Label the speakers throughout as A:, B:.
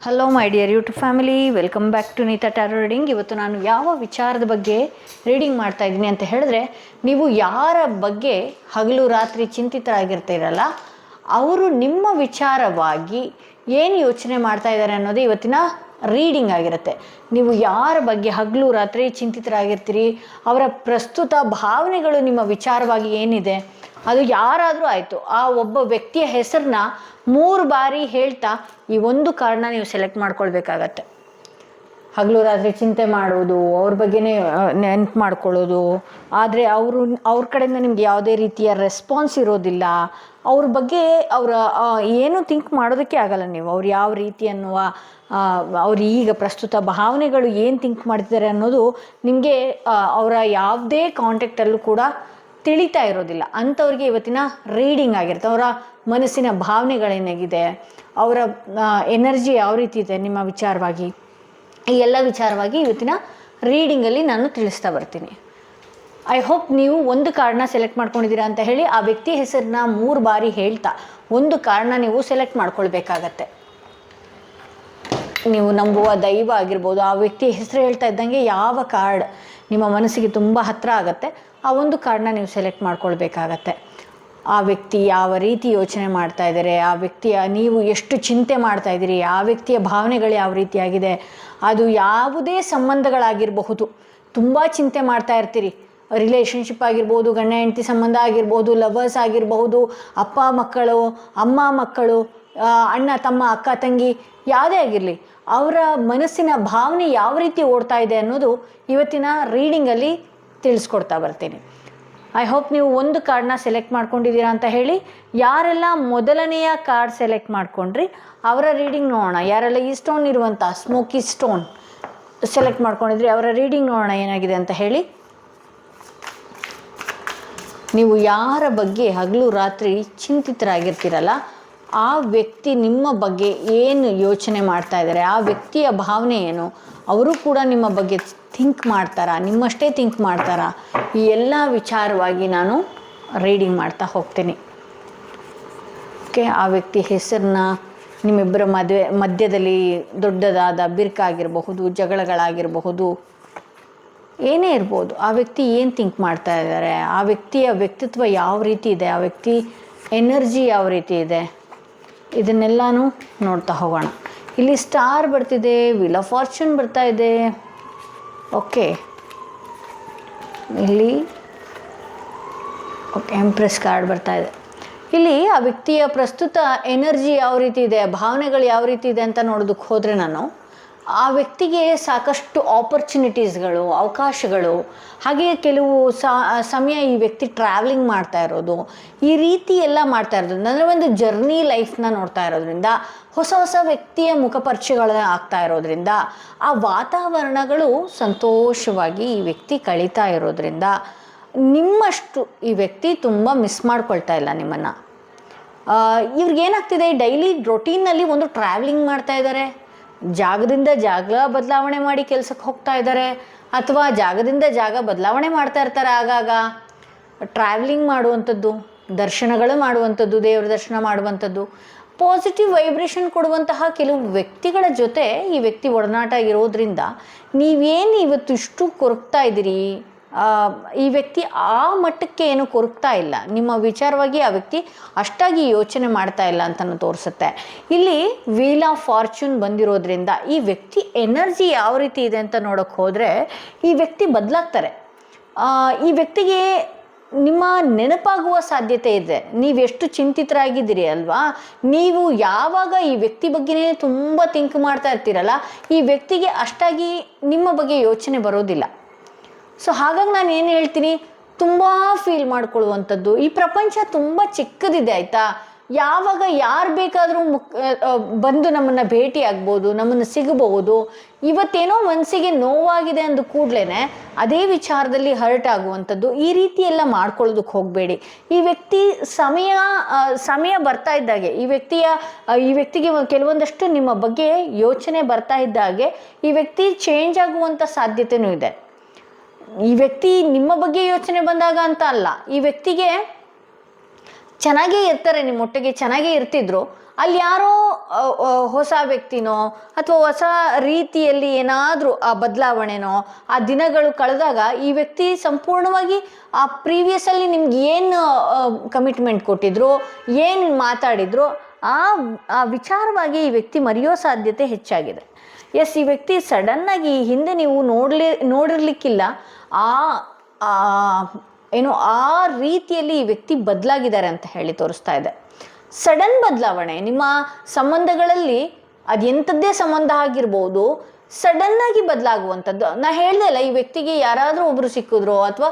A: Hello my dear YouTube family, welcome back to Neeta tarot reading. ಇವತ್ತು ನಾನು ಯಾವ ವಿಚಾರದ ಬಗ್ಗೆ ರೀಡಿಂಗ್ ಮಾಡ್ತಾ ಇದ್ದೀನಿ ಅಂತ ಹೇಳಿದ್ರೆ, ನೀವು ಯಾರ ಬಗ್ಗೆ ಹಗಲು ರಾತ್ರಿ ಚಿಂತಿತರಾಗಿರ್ತೀರಲ್ಲ, ಅವರು ನಿಮ್ಮ ವಿಚಾರವಾಗಿ ಏನು ಯೋಚನೆ ಮಾಡ್ತಾ ಇದ್ದಾರೆ ಅನ್ನೋದು ಇವತ್ತಿನ ರೀಡಿಂಗ್ ಆಗಿರುತ್ತೆ. ನೀವು ಯಾರ ಬಗ್ಗೆ ಹಗಲು ರಾತ್ರಿ ಚಿಂತಿತರಾಗಿರ್ತೀರಿ, ಅವರ ಪ್ರಸ್ತುತ ಭಾವನೆಗಳು ನಿಮ್ಮ ವಿಚಾರವಾಗಿ ಏನಿದೆ, ಅದು ಯಾರಾದರೂ ಆಯಿತು, ಆ ಒಬ್ಬ ವ್ಯಕ್ತಿಯ ಹೆಸರನ್ನ 3 ಬಾರಿ ಹೇಳ್ತಾ ಈ ಒಂದು ಕಾರ್ಡ್ನ ನೀವು ಸೆಲೆಕ್ಟ್ ಮಾಡ್ಕೊಳ್ಬೇಕಾಗತ್ತೆ. ಹಗಲು ರಾತ್ರಿ ಚಿಂತೆ ಮಾಡೋದು, ಅವ್ರ ಬಗ್ಗೆನೇ ನೆನ್ಪು ಮಾಡ್ಕೊಳ್ಳೋದು, ಆದರೆ ಅವ್ರ ಕಡೆಯಿಂದ ನಿಮ್ಗೆ ಯಾವುದೇ ರೀತಿಯ ರೆಸ್ಪಾನ್ಸ್ ಇರೋದಿಲ್ಲ. ಅವ್ರ ಬಗ್ಗೆ ಏನು ಥಿಂಕ್ ಮಾಡೋದಕ್ಕೆ ಆಗಲ್ಲ ನೀವು. ಅವ್ರು ಯಾವ ರೀತಿ ಅನ್ನುವ ಅವ್ರು ಈಗ ಪ್ರಸ್ತುತ ಭಾವನೆಗಳು ಏನು ಥಿಂಕ್ ಮಾಡ್ತಿದ್ದಾರೆ ಅನ್ನೋದು ನಿಮಗೆ ಅವರ ಯಾವುದೇ ಕಾಂಟ್ಯಾಕ್ಟಲ್ಲೂ ಕೂಡ ತಿಳಿತಾ ಇರೋದಿಲ್ಲ. ಅಂಥವ್ರಿಗೆ ಇವತ್ತಿನ ರೀಡಿಂಗ್ ಆಗಿರುತ್ತೆ. ಅವರ ಮನಸ್ಸಿನ ಭಾವನೆಗಳೇನಾಗಿದೆ, ಅವರ ಎನರ್ಜಿ ಯಾವ ರೀತಿ ಇದೆ ನಿಮ್ಮ ವಿಚಾರವಾಗಿ, ಈ ಎಲ್ಲ ವಿಚಾರವಾಗಿ ಇವತ್ತಿನ ರೀಡಿಂಗಲ್ಲಿ ನಾನು ತಿಳಿಸ್ತಾ ಬರ್ತೀನಿ. ಐ ಹೋಪ್ ನೀವು ಒಂದು ಕಾರ್ಡ್ನ ಸೆಲೆಕ್ಟ್ ಮಾಡ್ಕೊಂಡಿದ್ದೀರಾ ಅಂತ ಹೇಳಿ ಆ ವ್ಯಕ್ತಿ ಹೆಸರನ್ನ 3 ಬಾರಿ ಹೇಳ್ತಾ ಒಂದು ಕಾರ್ಡ್ನ ನೀವು ಸೆಲೆಕ್ಟ್ ಮಾಡ್ಕೊಳ್ಬೇಕಾಗತ್ತೆ. ನೀವು ನಂಬುವ ದೈವ ಆಗಿರ್ಬೋದು, ಆ ವ್ಯಕ್ತಿ ಹೆಸರು ಹೇಳ್ತಾ ಇದ್ದಂಗೆ ಯಾವ ಕಾರ್ಡ್ ನಿಮ್ಮ ಮನಸ್ಸಿಗೆ ತುಂಬ ಹತ್ತಿರ ಆಗುತ್ತೆ ಆ ಒಂದು ಕಾರ್ಡ್ನ ನೀವು ಸೆಲೆಕ್ಟ್ ಮಾಡ್ಕೊಳ್ಬೇಕಾಗತ್ತೆ. ಆ ವ್ಯಕ್ತಿ ಯಾವ ರೀತಿ ಯೋಚನೆ ಮಾಡ್ತಾ ಇದ್ದಾರೆ, ಆ ವ್ಯಕ್ತಿಯ ನೀವು ಎಷ್ಟು ಚಿಂತೆ ಮಾಡ್ತಾ ಇದ್ದೀರಿ, ಆ ವ್ಯಕ್ತಿಯ ಭಾವನೆಗಳು ಯಾವ ರೀತಿಯಾಗಿದೆ, ಅದು ಯಾವುದೇ ಸಂಬಂಧಗಳಾಗಿರಬಹುದು. ತುಂಬ ಚಿಂತೆ ಮಾಡ್ತಾ ಇರ್ತೀರಿ. ರಿಲೇಷನ್ಶಿಪ್ ಆಗಿರ್ಬೋದು, ಗಂಡ ಹೆಂಡತಿ ಸಂಬಂಧ ಆಗಿರ್ಬೋದು, ಲವರ್ಸ್ ಆಗಿರಬಹುದು, ಅಪ್ಪ ಮಕ್ಕಳು, ಅಮ್ಮ ಮಕ್ಕಳು, ಅಣ್ಣ ತಮ್ಮ, ಅಕ್ಕ ತಂಗಿ, ಯಾವುದೇ ಆಗಿರಲಿ, ಅವರ ಮನಸ್ಸಿನ ಭಾವನೆ ಯಾವ ರೀತಿ ಓಡ್ತಾ ಇದೆ ಅನ್ನೋದು ಇವತ್ತಿನ ರೀಡಿಂಗಲ್ಲಿ ತಿಳಿಸ್ಕೊಡ್ತಾ ಬರ್ತೀನಿ. ಐ ಹೋಪ್ ನೀವು ಒಂದು ಕಾರ್ಡ್ನ ಸೆಲೆಕ್ಟ್ ಮಾಡ್ಕೊಂಡಿದ್ದೀರಾ ಅಂತ ಹೇಳಿ. ಯಾರೆಲ್ಲ ಮೊದಲನೆಯ ಕಾರ್ಡ್ ಸೆಲೆಕ್ಟ್ ಮಾಡ್ಕೊಂಡ್ರಿ ಅವರ ರೀಡಿಂಗ್ ನೋಡೋಣ. ಯಾರೆಲ್ಲ ಈ ಸ್ಟೋನ್ ಇರುವಂಥ ಸ್ಮೋಕಿ ಸ್ಟೋನ್ ಸೆಲೆಕ್ಟ್ ಮಾಡ್ಕೊಂಡಿದ್ರಿ ಅವರ ರೀಡಿಂಗ್ ನೋಡೋಣ ಏನಾಗಿದೆ ಅಂತ ಹೇಳಿ. ನೀವು ಯಾರ ಬಗ್ಗೆ ಹಗಲು ರಾತ್ರಿ ಚಿಂತಿತರಾಗಿರ್ತೀರಲ್ಲ, ಆ ವ್ಯಕ್ತಿ ನಿಮ್ಮ ಬಗ್ಗೆ ಏನು ಯೋಚನೆ ಮಾಡ್ತಾ ಇದ್ದಾರೆ, ಆ ವ್ಯಕ್ತಿಯ ಭಾವನೆ ಏನು, ಅವರು ಕೂಡ ನಿಮ್ಮ ಬಗ್ಗೆ ಥಿಂಕ್ ಮಾಡ್ತಾರಾ, ನಿಮ್ಮಷ್ಟೇ ಥಿಂಕ್ ಮಾಡ್ತಾರಾ, ಈ ಎಲ್ಲ ವಿಚಾರವಾಗಿ ನಾನು ರೀಡಿಂಗ್ ಮಾಡ್ತಾ ಹೋಗ್ತೀನಿ. ಓಕೆ, ಆ ವ್ಯಕ್ತಿ ಹೆಸರನ್ನ, ನಿಮ್ಮಿಬ್ಬರ ಮಧ್ಯದಲ್ಲಿ ದೊಡ್ಡದಾದ ಬಿರುಕಾಗಿರಬಹುದು, ಜಗಳಗಳಾಗಿರಬಹುದು, ಏನೇ ಇರ್ಬೋದು, ಆ ವ್ಯಕ್ತಿ ಏನು ಥಿಂಕ್ ಮಾಡ್ತಾ ಇದ್ದಾರೆ, ಆ ವ್ಯಕ್ತಿಯ ವ್ಯಕ್ತಿತ್ವ ಯಾವ ರೀತಿ ಇದೆ, ಆ ವ್ಯಕ್ತಿ ಎನರ್ಜಿ ಯಾವ ರೀತಿ ಇದೆ, ಇದನ್ನೆಲ್ಲನೂ ನೋಡ್ತಾ ಹೋಗೋಣ. ಇಲ್ಲಿ ಸ್ಟಾರ್ ಬರ್ತಿದೆ, ವೀಲ್ ಆಫ್ ಫಾರ್ಚೂನ್ ಬರ್ತಾ ಇದೆ. ಓಕೆ, ಇಲ್ಲಿ ಎಂಪ್ರೆಸ್ ಕಾರ್ಡ್ ಬರ್ತಾ ಇದೆ. ಇಲ್ಲಿ ಆ ವ್ಯಕ್ತಿಯ ಪ್ರಸ್ತುತ ಎನರ್ಜಿ ಯಾವ ರೀತಿ ಇದೆ, ಭಾವನೆಗಳು ಯಾವ ರೀತಿ ಇದೆ ಅಂತ ನೋಡೋದಕ್ಕೆ ಹೋದರೆ ನಾನು ಆ ವ್ಯಕ್ತಿಗೆ ಸಾಕಷ್ಟು ಆಪರ್ಚುನಿಟೀಸ್ಗಳು, ಅವಕಾಶಗಳು, ಹಾಗೆಯೇ ಕೆಲವು ಸಮಯ ಈ ವ್ಯಕ್ತಿ ಟ್ರಾವೆಲಿಂಗ್ ಮಾಡ್ತಾ ಇರೋದು, ಈ ರೀತಿ ಎಲ್ಲ ಮಾಡ್ತಾ ಇರೋದು, ಅಂದರೆ ಒಂದು ಜರ್ನಿ ಲೈಫ್ನ ನೋಡ್ತಾ ಇರೋದ್ರಿಂದ, ಹೊಸ ಹೊಸ ವ್ಯಕ್ತಿಯ ಮುಖಪರಿಚಯಗಳನ್ನ ಆಗ್ತಾ ಇರೋದ್ರಿಂದ, ಆ ವಾತಾವರಣಗಳು ಸಂತೋಷವಾಗಿ ಈ ವ್ಯಕ್ತಿ ಕಳೀತಾ ಇರೋದ್ರಿಂದ ನಿಮ್ಮಷ್ಟು ಈ ವ್ಯಕ್ತಿ ತುಂಬ ಮಿಸ್ ಮಾಡ್ಕೊಳ್ತಾ ಇಲ್ಲ ನಿಮ್ಮನ್ನು. ಇವ್ರಿಗೇನಾಗ್ತಿದೆ, ಡೈಲಿ ರೊಟೀನಲ್ಲಿ ಒಂದು ಟ್ರಾವೆಲಿಂಗ್ ಮಾಡ್ತಾ ಇದ್ದಾರೆ, ಜಾಗದಿಂದ ಜಾಗ ಬದಲಾವಣೆ ಮಾಡಿ ಕೆಲಸಕ್ಕೆ ಹೋಗ್ತಾ ಇದ್ದಾರೆ, ಅಥವಾ ಜಾಗದಿಂದ ಜಾಗ ಬದಲಾವಣೆ ಮಾಡ್ತಾ ಇರ್ತಾರೆ. ಆಗಾಗ ಟ್ರಾವೆಲಿಂಗ್ ಮಾಡುವಂಥದ್ದು, ದರ್ಶನಗಳು ಮಾಡುವಂಥದ್ದು, ದೇವರ ದರ್ಶನ ಮಾಡುವಂಥದ್ದು, ಪಾಸಿಟಿವ್ ವೈಬ್ರೇಷನ್ ಕೊಡುವಂತಹ ಕೆಲವು ವ್ಯಕ್ತಿಗಳ ಜೊತೆ ಈ ವ್ಯಕ್ತಿ ಒಡನಾಟ ಇರೋದ್ರಿಂದ ನೀವೇನು ಇವತ್ತು ಇಷ್ಟು ಕೊರಗ್ತಾ ಇದ್ದೀರಿ, ಈ ವ್ಯಕ್ತಿ ಆ ಮಟ್ಟಕ್ಕೆ ಏನು ಕೊರಗ್ತಾ ಇಲ್ಲ, ನಿಮ್ಮ ವಿಚಾರವಾಗಿ ಆ ವ್ಯಕ್ತಿ ಅಷ್ಟಾಗಿ ಯೋಚನೆ ಮಾಡ್ತಾ ಇಲ್ಲ ಅಂತಲೂ ತೋರಿಸುತ್ತೆ. ಇಲ್ಲಿ ವೀಲ್ ಆಫ್ ಫಾರ್ಚೂನ್ ಬಂದಿರೋದ್ರಿಂದ ಈ ವ್ಯಕ್ತಿ ಎನರ್ಜಿ ಯಾವ ರೀತಿ ಇದೆ ಅಂತ ನೋಡೋಕ್ಕೆ ಹೋದರೆ ಈ ವ್ಯಕ್ತಿ ಬದಲಾಗ್ತಾರೆ. ಈ ವ್ಯಕ್ತಿಗೆ ನಿಮ್ಮ ನೆನಪಾಗುವ ಸಾಧ್ಯತೆ ಇದೆ. ನೀವೆಷ್ಟು ಚಿಂತಿತರಾಗಿದ್ದೀರಿ ಅಲ್ವಾ, ನೀವು ಯಾವಾಗ ಈ ವ್ಯಕ್ತಿ ಬಗ್ಗೆನೇ ತುಂಬ ಥಿಂಕ್ ಮಾಡ್ತಾ ಇರ್ತೀರಲ್ಲ, ಈ ವ್ಯಕ್ತಿಗೆ ಅಷ್ಟಾಗಿ ನಿಮ್ಮ ಬಗ್ಗೆ ಯೋಚನೆ ಬರೋದಿಲ್ಲ. ಸೊ ಹಾಗಾಗಿ ನಾನು ಏನು ಹೇಳ್ತೀನಿ, ತುಂಬ ಫೀಲ್ ಮಾಡ್ಕೊಳ್ಳುವಂಥದ್ದು. ಈ ಪ್ರಪಂಚ ತುಂಬ ಚಿಕ್ಕದಿದೆ ಆಯಿತಾ. ಯಾವಾಗ ಯಾರು ಬೇಕಾದರೂ ಬಂದು ನಮ್ಮನ್ನು ಭೇಟಿ ಆಗ್ಬೋದು, ನಮ್ಮನ್ನು ಸಿಗಬಹುದು. ಇವತ್ತೇನೋ ಮನಸ್ಸಿಗೆ ನೋವಾಗಿದೆ ಅಂದ ಕೂಡಲೇ ಅದೇ ವಿಚಾರದಲ್ಲಿ ಹರ್ಟ್ ಆಗುವಂಥದ್ದು, ಈ ರೀತಿ ಎಲ್ಲ ಮಾಡ್ಕೊಳ್ಳೋದಕ್ಕೆ ಹೋಗಬೇಡಿ. ಈ ವ್ಯಕ್ತಿ ಸಮಯ ಬರ್ತಾ ಇದ್ದಾಗೆ, ಈ ವ್ಯಕ್ತಿಗೆ ಕೆಲವೊಂದಷ್ಟು ನಿಮ್ಮ ಬಗ್ಗೆ ಯೋಚನೆ ಬರ್ತಾ ಇದ್ದಾಗೆ ಈ ವ್ಯಕ್ತಿ ಚೇಂಜ್ ಆಗುವಂಥ ಸಾಧ್ಯತೆಯೂ ಇದೆ. ಈ ವ್ಯಕ್ತಿ ನಿಮ್ಮ ಬಗ್ಗೆ ಯೋಚನೆ ಬಂದಾಗ ಅಂತ ಅಲ್ಲ, ಈ ವ್ಯಕ್ತಿಗೆ ಚೆನ್ನಾಗೇ ಇರ್ತಾರೆ, ನಿಮ್ಮೊಟ್ಟಿಗೆ ಚೆನ್ನಾಗೇ ಇರ್ತಿದ್ರು, ಅಲ್ಲಿ ಯಾರೋ ಹೊಸ ವ್ಯಕ್ತಿನೋ ಅಥವಾ ಹೊಸ ರೀತಿಯಲ್ಲಿ ಏನಾದರೂ ಆ ಬದಲಾವಣೆನೋ ಆ ದಿನಗಳು ಕಳೆದಾಗ ಈ ವ್ಯಕ್ತಿ ಸಂಪೂರ್ಣವಾಗಿ ಆ ಪ್ರೀವಿಯಸ್ಸಲ್ಲಿ ನಿಮ್ಗೆ ಏನು ಕಮಿಟ್ಮೆಂಟ್ ಕೊಟ್ಟಿದ್ರು, ಏನು ಮಾತಾಡಿದ್ರು ಆ ವಿಚಾರವಾಗಿ ಈ ವ್ಯಕ್ತಿ ಮರೆಯೋ ಸಾಧ್ಯತೆ ಹೆಚ್ಚಾಗಿದೆ. ಎಸ್, ಈ ವ್ಯಕ್ತಿ ಸಡನ್ನಾಗಿ ಹಿಂದೆ ನೀವು ನೋಡಿರ್ಲಿಕ್ಕಿಲ್ಲ, ಏನು ಆ ರೀತಿಯಲ್ಲಿ ಈ ವ್ಯಕ್ತಿ ಬದಲಾಗಿದ್ದಾರೆ ಅಂತ ಹೇಳಿ ತೋರಿಸ್ತಾ ಇದೆ. ಸಡನ್ ಬದಲಾವಣೆ ನಿಮ್ಮ ಸಂಬಂಧಗಳಲ್ಲಿ, ಅದೆಂಥದ್ದೇ ಸಂಬಂಧ ಆಗಿರ್ಬೋದು, ಸಡನ್ನಾಗಿ ಬದಲಾಗುವಂಥದ್ದು. ನಾ ಹೇಳ್ದೆ ಅಲ್ಲ, ಈ ವ್ಯಕ್ತಿಗೆ ಯಾರಾದರೂ ಒಬ್ಬರು ಸಿಕ್ಕಿದ್ರು ಅಥವಾ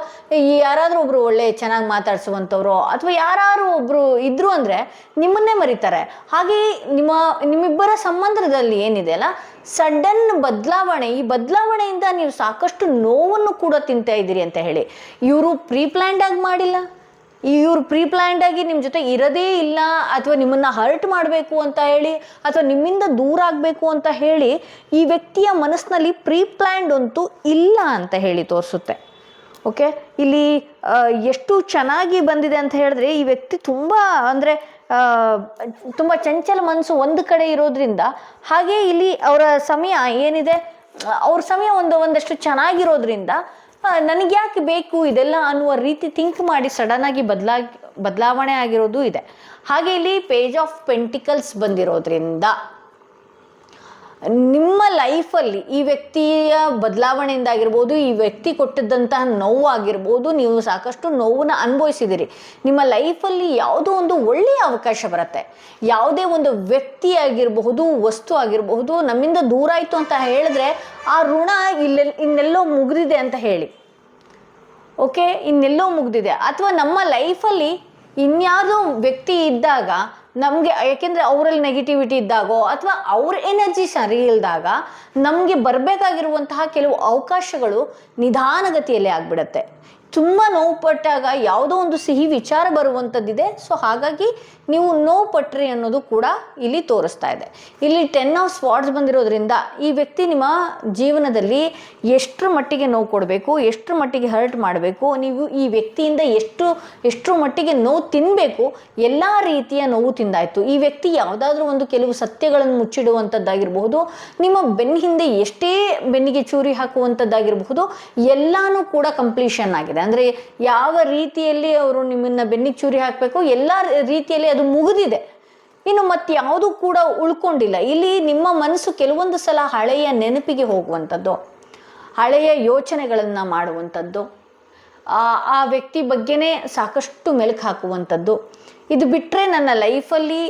A: ಯಾರಾದರೂ ಒಬ್ಬರು ಒಳ್ಳೆ ಚೆನ್ನಾಗಿ ಮಾತಾಡ್ಸುವಂಥವ್ರು ಅಥವಾ ಯಾರು ಒಬ್ಬರು ಇದ್ರು ಅಂದರೆ ನಿಮ್ಮನ್ನೇ ಮರೀತಾರೆ. ಹಾಗೆ ನಿಮ್ಮಿಬ್ಬರ ಸಂಬಂಧದಲ್ಲಿ ಏನಿದೆ ಅಲ್ಲ, ಸಡನ್ ಬದಲಾವಣೆ, ಈ ಬದಲಾವಣೆಯಿಂದ ನೀವು ಸಾಕಷ್ಟು ನೋವನ್ನು ಕೂಡ ತಿಂತಾ ಇದ್ದೀರಿ ಅಂತ ಹೇಳಿ. ಇವರು ಪ್ರೀಪ್ಲ್ಯಾಂಡಾಗಿ ಮಾಡಿಲ್ಲ, ಇವರು ಪ್ರೀಪ್ಲ್ಯಾಂಡಾಗಿ ನಿಮ್ಮ ಜೊತೆ ಇರೋದೇ ಇಲ್ಲ, ಅಥವಾ ನಿಮ್ಮನ್ನು ಹರ್ಟ್ ಮಾಡಬೇಕು ಅಂತ ಹೇಳಿ ಅಥವಾ ನಿಮ್ಮಿಂದ ದೂರ ಆಗಬೇಕು ಅಂತ ಹೇಳಿ ಈ ವ್ಯಕ್ತಿಯ ಮನಸ್ಸಿನಲ್ಲಿ ಪ್ರೀಪ್ಲ್ಯಾಂಡ್ ಅಂತೂ ಇಲ್ಲ ಅಂತ ಹೇಳಿ ತೋರಿಸುತ್ತೆ. ಓಕೆ, ಇಲ್ಲಿ ಎಷ್ಟು ಚೆನ್ನಾಗಿ ಬಂದಿದೆ ಅಂತ ಹೇಳಿದ್ರೆ, ಈ ವ್ಯಕ್ತಿ ತುಂಬ ಅಂದರೆ ತುಂಬ ಚಂಚಲ ಮನಸ್ಸು ಒಂದು ಕಡೆ ಇರೋದ್ರಿಂದ, ಹಾಗೆ ಇಲ್ಲಿ ಅವರ ಸಮಯ ಏನಿದೆ, ಅವ್ರ ಸಮಯ ಒಂದಷ್ಟು ಚೆನ್ನಾಗಿರೋದ್ರಿಂದ ನನಗೆ ಯಾಕೆ ಬೇಕು ಇದೆಲ್ಲ ಅನ್ನುವ ರೀತಿ ಥಿಂಕ್ ಮಾಡಿ ಸಡನ್ನಾಗಿ ಬದಲಾವಣೆ ಆಗಿರೋದು ಇದೆ. ಹಾಗೆ ಇಲ್ಲಿ ಪೇಜ್ ಆಫ್ ಪೆಂಟಿಕಲ್ಸ್ ಬಂದಿರೋದ್ರಿಂದ ನಿಮ್ಮ ಲೈಫಲ್ಲಿ ಈ ವ್ಯಕ್ತಿಯ ಬದಲಾವಣೆಯಿಂದಾಗಿರ್ಬೋದು, ಈ ವ್ಯಕ್ತಿ ಕೊಟ್ಟಿದ್ದಂತಹ ನೋವು ಆಗಿರ್ಬೋದು, ನೀವು ಸಾಕಷ್ಟು ನೋವನ್ನು ಅನುಭವಿಸಿದಿರಿ. ನಿಮ್ಮ ಲೈಫಲ್ಲಿ ಯಾವುದೋ ಒಂದು ಒಳ್ಳೆಯ ಅವಕಾಶ ಬರುತ್ತೆ, ಯಾವುದೇ ಒಂದು ವ್ಯಕ್ತಿ ಆಗಿರಬಹುದು, ವಸ್ತು ಆಗಿರಬಹುದು, ನಮ್ಮಿಂದ ದೂರ ಆಯಿತು ಅಂತ ಹೇಳಿದ್ರೆ ಆ ಋಣ ಇನ್ನೆಲ್ಲೋ ಮುಗಿದಿದೆ ಅಂತ ಹೇಳಿ. ಓಕೆ, ಇನ್ನೆಲ್ಲೋ ಮುಗಿದಿದೆ. ಅಥವಾ ನಮ್ಮ ಲೈಫಲ್ಲಿ ಇನ್ಯಾವುದೋ ವ್ಯಕ್ತಿ ಇದ್ದಾಗ ನಮಗೆ, ಯಾಕೆಂದರೆ ಅವರಲ್ಲಿ ನೆಗೆಟಿವಿಟಿ ಇದ್ದಾಗೋ ಅಥವಾ ಅವ್ರ ಎನರ್ಜಿ ಸರಿ ಇಲ್ಲದಾಗ ನಮಗೆ ಬರಬೇಕಾಗಿರುವಂತಹ ಕೆಲವು ಅವಕಾಶಗಳು ನಿಧಾನಗತಿಯಲ್ಲಿ ಆಗಿಬಿಡತ್ತೆ. ತುಂಬ ನೋವು ಪಟ್ಟಾಗ ಯಾವುದೋ ಒಂದು ಸಿಹಿ ವಿಚಾರ ಬರುವಂಥದ್ದಿದೆ. ಸೊ ಹಾಗಾಗಿ ನೀವು ನೋವು ಪಟ್ರಿ ಅನ್ನೋದು ಕೂಡ ಇಲ್ಲಿ ತೋರಿಸ್ತಾ ಇದೆ. ಇಲ್ಲಿ 10 ಆಫ್ ಸ್ವಾರ್ಡ್ಸ್ ಬಂದಿರೋದ್ರಿಂದ ಈ ವ್ಯಕ್ತಿ ನಿಮ್ಮ ಜೀವನದಲ್ಲಿ ಎಷ್ಟರ ಮಟ್ಟಿಗೆ ನೋವು ಕೊಡಬೇಕು, ಎಷ್ಟರ ಮಟ್ಟಿಗೆ ಹರ್ಟ್ ಮಾಡಬೇಕು, ನೀವು ಈ ವ್ಯಕ್ತಿಯಿಂದ ಎಷ್ಟರ ಮಟ್ಟಿಗೆ ನೋವು ತಿನ್ನಬೇಕು, ಎಲ್ಲ ರೀತಿಯ ನೋವು ತಿಂದಾಯಿತು. ಈ ವ್ಯಕ್ತಿ ಯಾವುದಾದ್ರೂ ಒಂದು ಕೆಲವು ಸತ್ಯಗಳನ್ನು ಮುಚ್ಚಿಡುವಂಥದ್ದಾಗಿರಬಹುದು, ನಿಮ್ಮ ಬೆನ್ನ ಹಿಂದೆ ಎಷ್ಟೇ ಬೆನ್ನಿಗೆ ಚೂರಿ ಹಾಕುವಂಥದ್ದಾಗಿರಬಹುದು, ಎಲ್ಲನೂ ಕೂಡ ಕಂಪ್ಲೀಷನ್ ಆಗಿದೆ. ಅಂದರೆ ಯಾವ ರೀತಿಯಲ್ಲಿ ಅವರು ನಿಮ್ಮನ್ನು ಬೆನ್ನಿಗೆ ಚೂರಿ ಹಾಕಬೇಕು, ಎಲ್ಲ ರೀತಿಯಲ್ಲಿ ಅದು ಮುಗಿದಿದೆ. ಇನ್ನು ಮತ್ತೆ ಯಾವುದೂ ಕೂಡ ಉಳ್ಕೊಂಡಿಲ್ಲ. ಇಲ್ಲಿ ನಿಮ್ಮ ಮನಸ್ಸು ಕೆಲವೊಂದು ಸಲ ಹಳೆಯ ನೆನಪಿಗೆ ಹೋಗುವಂಥದ್ದು, ಹಳೆಯ ಯೋಚನೆಗಳನ್ನು ಮಾಡುವಂಥದ್ದು, ಆ ವ್ಯಕ್ತಿ ಬಗ್ಗೆನೇ ಸಾಕಷ್ಟು ಮೆಲುಕು ಹಾಕುವಂಥದ್ದು. ಇದು ಬಿಟ್ಟರೆ ನನ್ನ ಲೈಫಲ್ಲಿ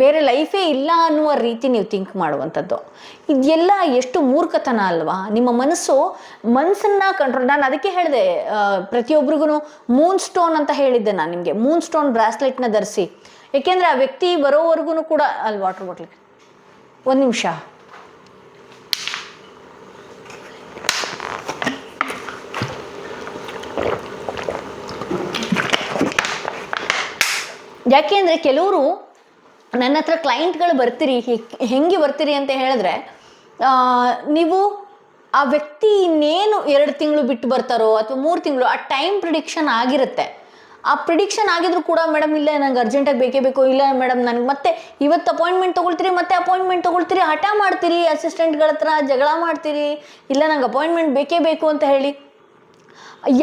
A: ಬೇರೆ ಲೈಫೇ ಇಲ್ಲ ಅನ್ನುವ ರೀತಿ ನೀವು ಥಿಂಕ್ ಮಾಡುವಂಥದ್ದು. ಇದೆಲ್ಲ ಎಷ್ಟು ಮೂರ್ಖತನ ಅಲ್ವಾ? ನಿಮ್ಮ ಮನಸ್ಸನ್ನು ಕಂಟ್ರೋಲ್, ನಾನು ಅದಕ್ಕೆ ಹೇಳಿದೆ, ಪ್ರತಿಯೊಬ್ಬರಿಗೂ ಮೂನ್ ಸ್ಟೋನ್ ಅಂತ ಹೇಳಿದ್ದೆ ನಾನು ನಿಮಗೆ. ಮೂನ್ ಸ್ಟೋನ್ ಬ್ರಾಸ್ಲೆಟ್ನ ಧರಿಸಿ, ಏಕೆಂದರೆ ಆ ವ್ಯಕ್ತಿ ಬರೋವರೆಗೂ ಕೂಡ ಅಲ್ಲಿ ವಾಟರ್ ಬಾಟ್ಲ್, ಒಂದು ನಿಮಿಷ, ಯಾಕೆಂದರೆ ಕೆಲವರು ನನ್ನ ಹತ್ರ ಕ್ಲೈಂಟ್ಗಳು ಬರ್ತೀರಿ, ಹೆಂಗೆ ಬರ್ತೀರಿ ಅಂತ ಹೇಳಿದ್ರೆ, ನೀವು ಆ ವ್ಯಕ್ತಿ ಇನ್ನೇನು 2 ತಿಂಗಳು ಬಿಟ್ಟು ಬರ್ತಾರೋ ಅಥವಾ 3 ತಿಂಗಳು, ಆ ಟೈಮ್ ಪ್ರಿಡಿಕ್ಷನ್ ಆಗಿರುತ್ತೆ. ಆ ಪ್ರಿಡಿಕ್ಷನ್ ಆಗಿದ್ರು ಕೂಡ, ಮೇಡಮ್ ಇಲ್ಲ ನಂಗೆ ಅರ್ಜೆಂಟಾಗಿ ಬೇಕೇ ಬೇಕು, ಇಲ್ಲ ಮೇಡಮ್ ನನಗೆ ಮತ್ತೆ ಇವತ್ತು ಅಪಾಯಿಂಟ್ಮೆಂಟ್ ತೊಗೊಳ್ತೀರಿ, ಮತ್ತೆ ಅಪಾಯಿಂಟ್ಮೆಂಟ್ ತೊಗೊಳ್ತೀರಿ, ಹಠ ಮಾಡ್ತೀರಿ, ಅಸಿಸ್ಟೆಂಟ್ಗಳ ಹತ್ರ ಜಗಳ ಮಾಡ್ತೀರಿ, ಇಲ್ಲ ನಂಗೆ ಅಪಾಯಿಂಟ್ಮೆಂಟ್ ಬೇಕೇ ಬೇಕು ಅಂತ ಹೇಳಿ.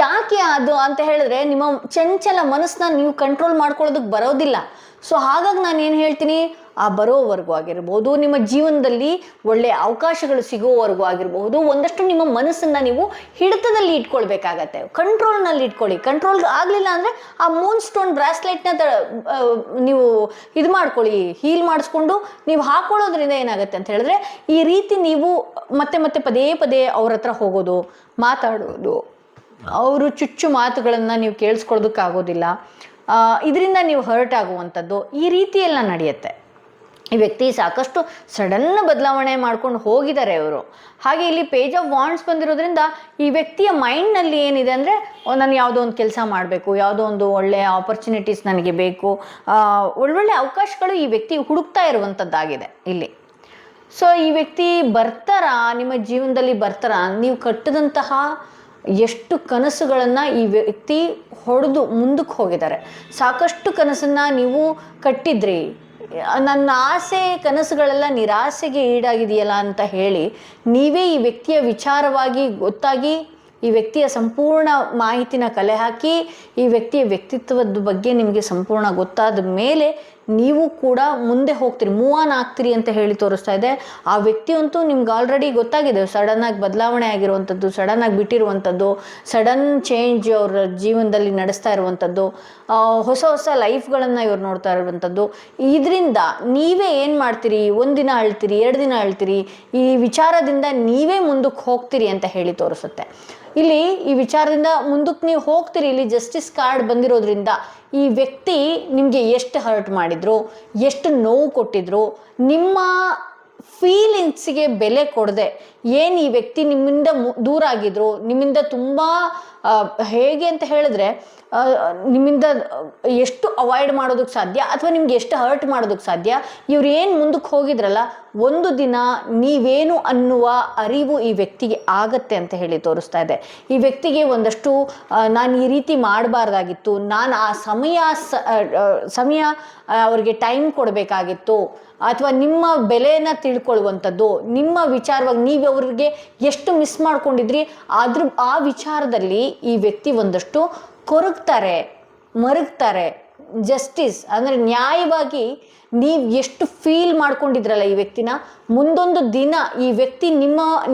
A: ಯಾಕೆ ಅದು ಅಂತ ಹೇಳಿದ್ರೆ, ನಿಮ್ಮ ಚಂಚಲ ಮನಸ್ಸನ್ನ ನೀವು ಕಂಟ್ರೋಲ್ ಮಾಡ್ಕೊಳ್ಳೋದಕ್ಕೆ ಬರೋದಿಲ್ಲ. ಸೊ ಹಾಗಾಗಿ ನಾನು ಏನು ಹೇಳ್ತೀನಿ, ಆ ಬರೋವರೆಗೂ ಆಗಿರ್ಬೋದು, ನಿಮ್ಮ ಜೀವನದಲ್ಲಿ ಒಳ್ಳೆಯ ಅವಕಾಶಗಳು ಸಿಗೋವರೆಗೂ ಆಗಿರಬಹುದು, ಒಂದಷ್ಟು ನಿಮ್ಮ ಮನಸ್ಸನ್ನು ನೀವು ಹಿಡಿತದಲ್ಲಿ ಇಟ್ಕೊಳ್ಬೇಕಾಗತ್ತೆ, ಕಂಟ್ರೋಲ್ನಲ್ಲಿ ಇಟ್ಕೊಳ್ಳಿ. ಕಂಟ್ರೋಲ್ ಆಗಲಿಲ್ಲ ಅಂದರೆ ಆ ಮೂನ್ ಸ್ಟೋನ್ ಬ್ರಾಸ್ಲೆಟ್ನ ನೀವು ಇದು ಮಾಡ್ಕೊಳ್ಳಿ, ಹೀಲ್ ಮಾಡಿಸ್ಕೊಂಡು ನೀವು ಹಾಕೊಳ್ಳೋದ್ರಿಂದ ಏನಾಗುತ್ತೆ ಅಂತ ಹೇಳಿದ್ರೆ, ಈ ರೀತಿ ನೀವು ಮತ್ತೆ ಪದೇ ಪದೇ ಅವ್ರ ಹತ್ರ ಹೋಗೋದು, ಮಾತಾಡೋದು, ಅವರು ಚುಚ್ಚು ಮಾತುಗಳನ್ನು ನೀವು ಕೇಳಿಸ್ಕೊಳ್ಳೋದಕ್ಕಾಗೋದಿಲ್ಲ, ಇದರಿಂದ ನೀವು ಹರ್ಟ್ ಆಗುವಂಥದ್ದು, ಈ ರೀತಿಯೆಲ್ಲ ನಡೆಯುತ್ತೆ. ಈ ವ್ಯಕ್ತಿ ಸಾಕಷ್ಟು ಸಡನ್ ಬದಲಾವಣೆ ಮಾಡ್ಕೊಂಡು ಹೋಗಿದ್ದಾರೆ ಅವರು. ಹಾಗೆ ಇಲ್ಲಿ ಪೇಜ್ ಆಫ್ ವಾಂಡ್ಸ್ ಬಂದಿರೋದ್ರಿಂದ ಈ ವ್ಯಕ್ತಿಯ ಮೈಂಡ್ನಲ್ಲಿ ಏನಿದೆ ಅಂದರೆ, ನಾನು ಯಾವುದೋ ಒಂದು ಕೆಲಸ ಮಾಡಬೇಕು, ಯಾವುದೋ ಒಂದು ಒಳ್ಳೆಯ ಆಪರ್ಚುನಿಟೀಸ್ ನನಗೆ ಬೇಕು, ಒಳ್ಳೊಳ್ಳೆ ಅವಕಾಶಗಳು ಈ ವ್ಯಕ್ತಿ ಹುಡುಕ್ತಾ ಇರುವಂಥದ್ದಾಗಿದೆ ಇಲ್ಲಿ. ಸೊ ಈ ವ್ಯಕ್ತಿ ಬರ್ತಾರಾ, ನಿಮ್ಮ ಜೀವನದಲ್ಲಿ ಬರ್ತಾರಾ, ನೀವು ಕಟ್ಟಿದಂತಹ ಎಷ್ಟು ಕನಸುಗಳನ್ನು ಈ ವ್ಯಕ್ತಿ ಹೊಡೆದು ಮುಂದಕ್ಕೆ ಹೋಗಿದ್ದಾರೆ. ಸಾಕಷ್ಟು ಕನಸನ್ನು ನೀವು ಕಟ್ಟಿದ್ರಿ, ನನ್ನ ಆಸೆ ಕನಸುಗಳೆಲ್ಲ ನಿರಾಸೆಗೆ ಈಡಾಗಿದೆಯಲ್ಲ ಅಂತ ಹೇಳಿ ನೀವೇ ಈ ವ್ಯಕ್ತಿಯ ವಿಚಾರವಾಗಿ ಗೊತ್ತಾಗಿ ಈ ವ್ಯಕ್ತಿಯ ಸಂಪೂರ್ಣ ಮಾಹಿತಿನ ಕಲೆ ಹಾಕಿ ಈ ವ್ಯಕ್ತಿಯ ವ್ಯಕ್ತಿತ್ವದ ಬಗ್ಗೆ ನಿಮಗೆ ಸಂಪೂರ್ಣ ಗೊತ್ತಾದ ಮೇಲೆ ನೀವು ಕೂಡ ಮುಂದೆ ಹೋಗ್ತೀರಿ, ಮೂವ್ ಆನ್ ಆಗ್ತೀರಿ ಅಂತ ಹೇಳಿ ತೋರಿಸ್ತಾ ಇದೆ. ಆ ವ್ಯಕ್ತಿಯಂತೂ ನಿಮ್ಗೆ ಆಲ್ರೆಡಿ ಗೊತ್ತಾಗಿದೆ, ಸಡನ್ನಾಗಿ ಬದಲಾವಣೆ ಆಗಿರುವಂಥದ್ದು, ಸಡನ್ನಾಗಿ ಬಿಟ್ಟಿರುವಂಥದ್ದು, ಸಡನ್ ಚೇಂಜ್ ಅವ್ರ ಜೀವನದಲ್ಲಿ ನಡೆಸ್ತಾ ಇರುವಂಥದ್ದು, ಹೊಸ ಹೊಸ ಲೈಫ್ಗಳನ್ನು ಇವ್ರು ನೋಡ್ತಾ ಇರುವಂಥದ್ದು. ಇದರಿಂದ ನೀವೇ ಏನು ಮಾಡ್ತೀರಿ, ಒಂದಿನ ಅಳ್ತೀರಿ, 2 ದಿನ ಅಳ್ತೀರಿ, ಈ ವಿಚಾರದಿಂದ ನೀವೇ ಮುಂದಕ್ಕೆ ಹೋಗ್ತೀರಿ ಅಂತ ಹೇಳಿ ತೋರಿಸುತ್ತೆ. ಇಲ್ಲಿ ಈ ವಿಚಾರದಿಂದ ಮುಂದಕ್ಕೆ ನೀವು ಹೋಗ್ತೀರಿ. ಇಲ್ಲಿ ಜಸ್ಟಿಸ್ ಕಾರ್ಡ್ ಬಂದಿರೋದ್ರಿಂದ ಈ ವ್ಯಕ್ತಿ ನಿಮಗೆ ಎಷ್ಟು ಹರ್ಟ್ ಮಾಡಿದ್ರು, ಎಷ್ಟು ನೋವು ಕೊಟ್ಟಿದ್ರು, ನಿಮ್ಮ ಫೀಲಿಂಗ್ಸ್ಗೆ ಬೆಲೆ ಕೊಡದೆ ಏನು ಈ ವ್ಯಕ್ತಿ ನಿಮ್ಮಿಂದ ದೂರ ಆಗಿದ್ರು, ನಿಮ್ಮಿಂದ ತುಂಬ ಹೇಗೆ ಅಂತ ಹೇಳಿದ್ರೆ ನಿಮ್ಮಿಂದ ಎಷ್ಟು ಅವಾಯ್ಡ್ ಮಾಡೋದಕ್ಕೆ ಸಾಧ್ಯ ಅಥವಾ ನಿಮ್ಗೆ ಎಷ್ಟು ಹರ್ಟ್ ಮಾಡೋದಕ್ಕೆ ಸಾಧ್ಯ, ಇವ್ರು ಏನು ಮುಂದಕ್ಕೆ ಹೋಗಿದ್ರಲ್ಲ ಒಂದು ದಿನ ನೀವೇನು ಅನ್ನುವ ಅರಿವು ಈ ವ್ಯಕ್ತಿಗೆ ಆಗತ್ತೆ ಅಂತ ಹೇಳಿ ತೋರಿಸ್ತಾ ಇದೆ. ಈ ವ್ಯಕ್ತಿಗೆ ಒಂದಷ್ಟು ನಾನು ಈ ರೀತಿ ಮಾಡಬಾರ್ದಾಗಿತ್ತು, ನಾನು ಆ ಸಮಯ ಅವ್ರಿಗೆ ಟೈಮ್ ಕೊಡಬೇಕಾಗಿತ್ತು, ಅಥವಾ ನಿಮ್ಮ ಬೆಲೆನ ತಿಳ್ಕೊಳ್ಳುವಂಥದ್ದು, ನಿಮ್ಮ ವಿಚಾರವಾಗಿ ನೀವು ಅವ್ರಿಗೆ ಎಷ್ಟು ಮಿಸ್ ಮಾಡ್ಕೊಂಡಿದ್ರಿ ಆ ವಿಚಾರದಲ್ಲಿ ಈ ವ್ಯಕ್ತಿ ಒಂದಷ್ಟು ಕೊರಗ್ತಾರೆ, ಮರುಗ್ತಾರೆ. ಜಸ್ಟಿಸ್ ಅಂದರೆ ನ್ಯಾಯವಾಗಿ ನೀವು ಎಷ್ಟು ಫೀಲ್ ಮಾಡ್ಕೊಂಡಿದ್ರಲ್ಲ ಈ ವ್ಯಕ್ತಿನ, ಮುಂದೊಂದು ದಿನ ಈ ವ್ಯಕ್ತಿ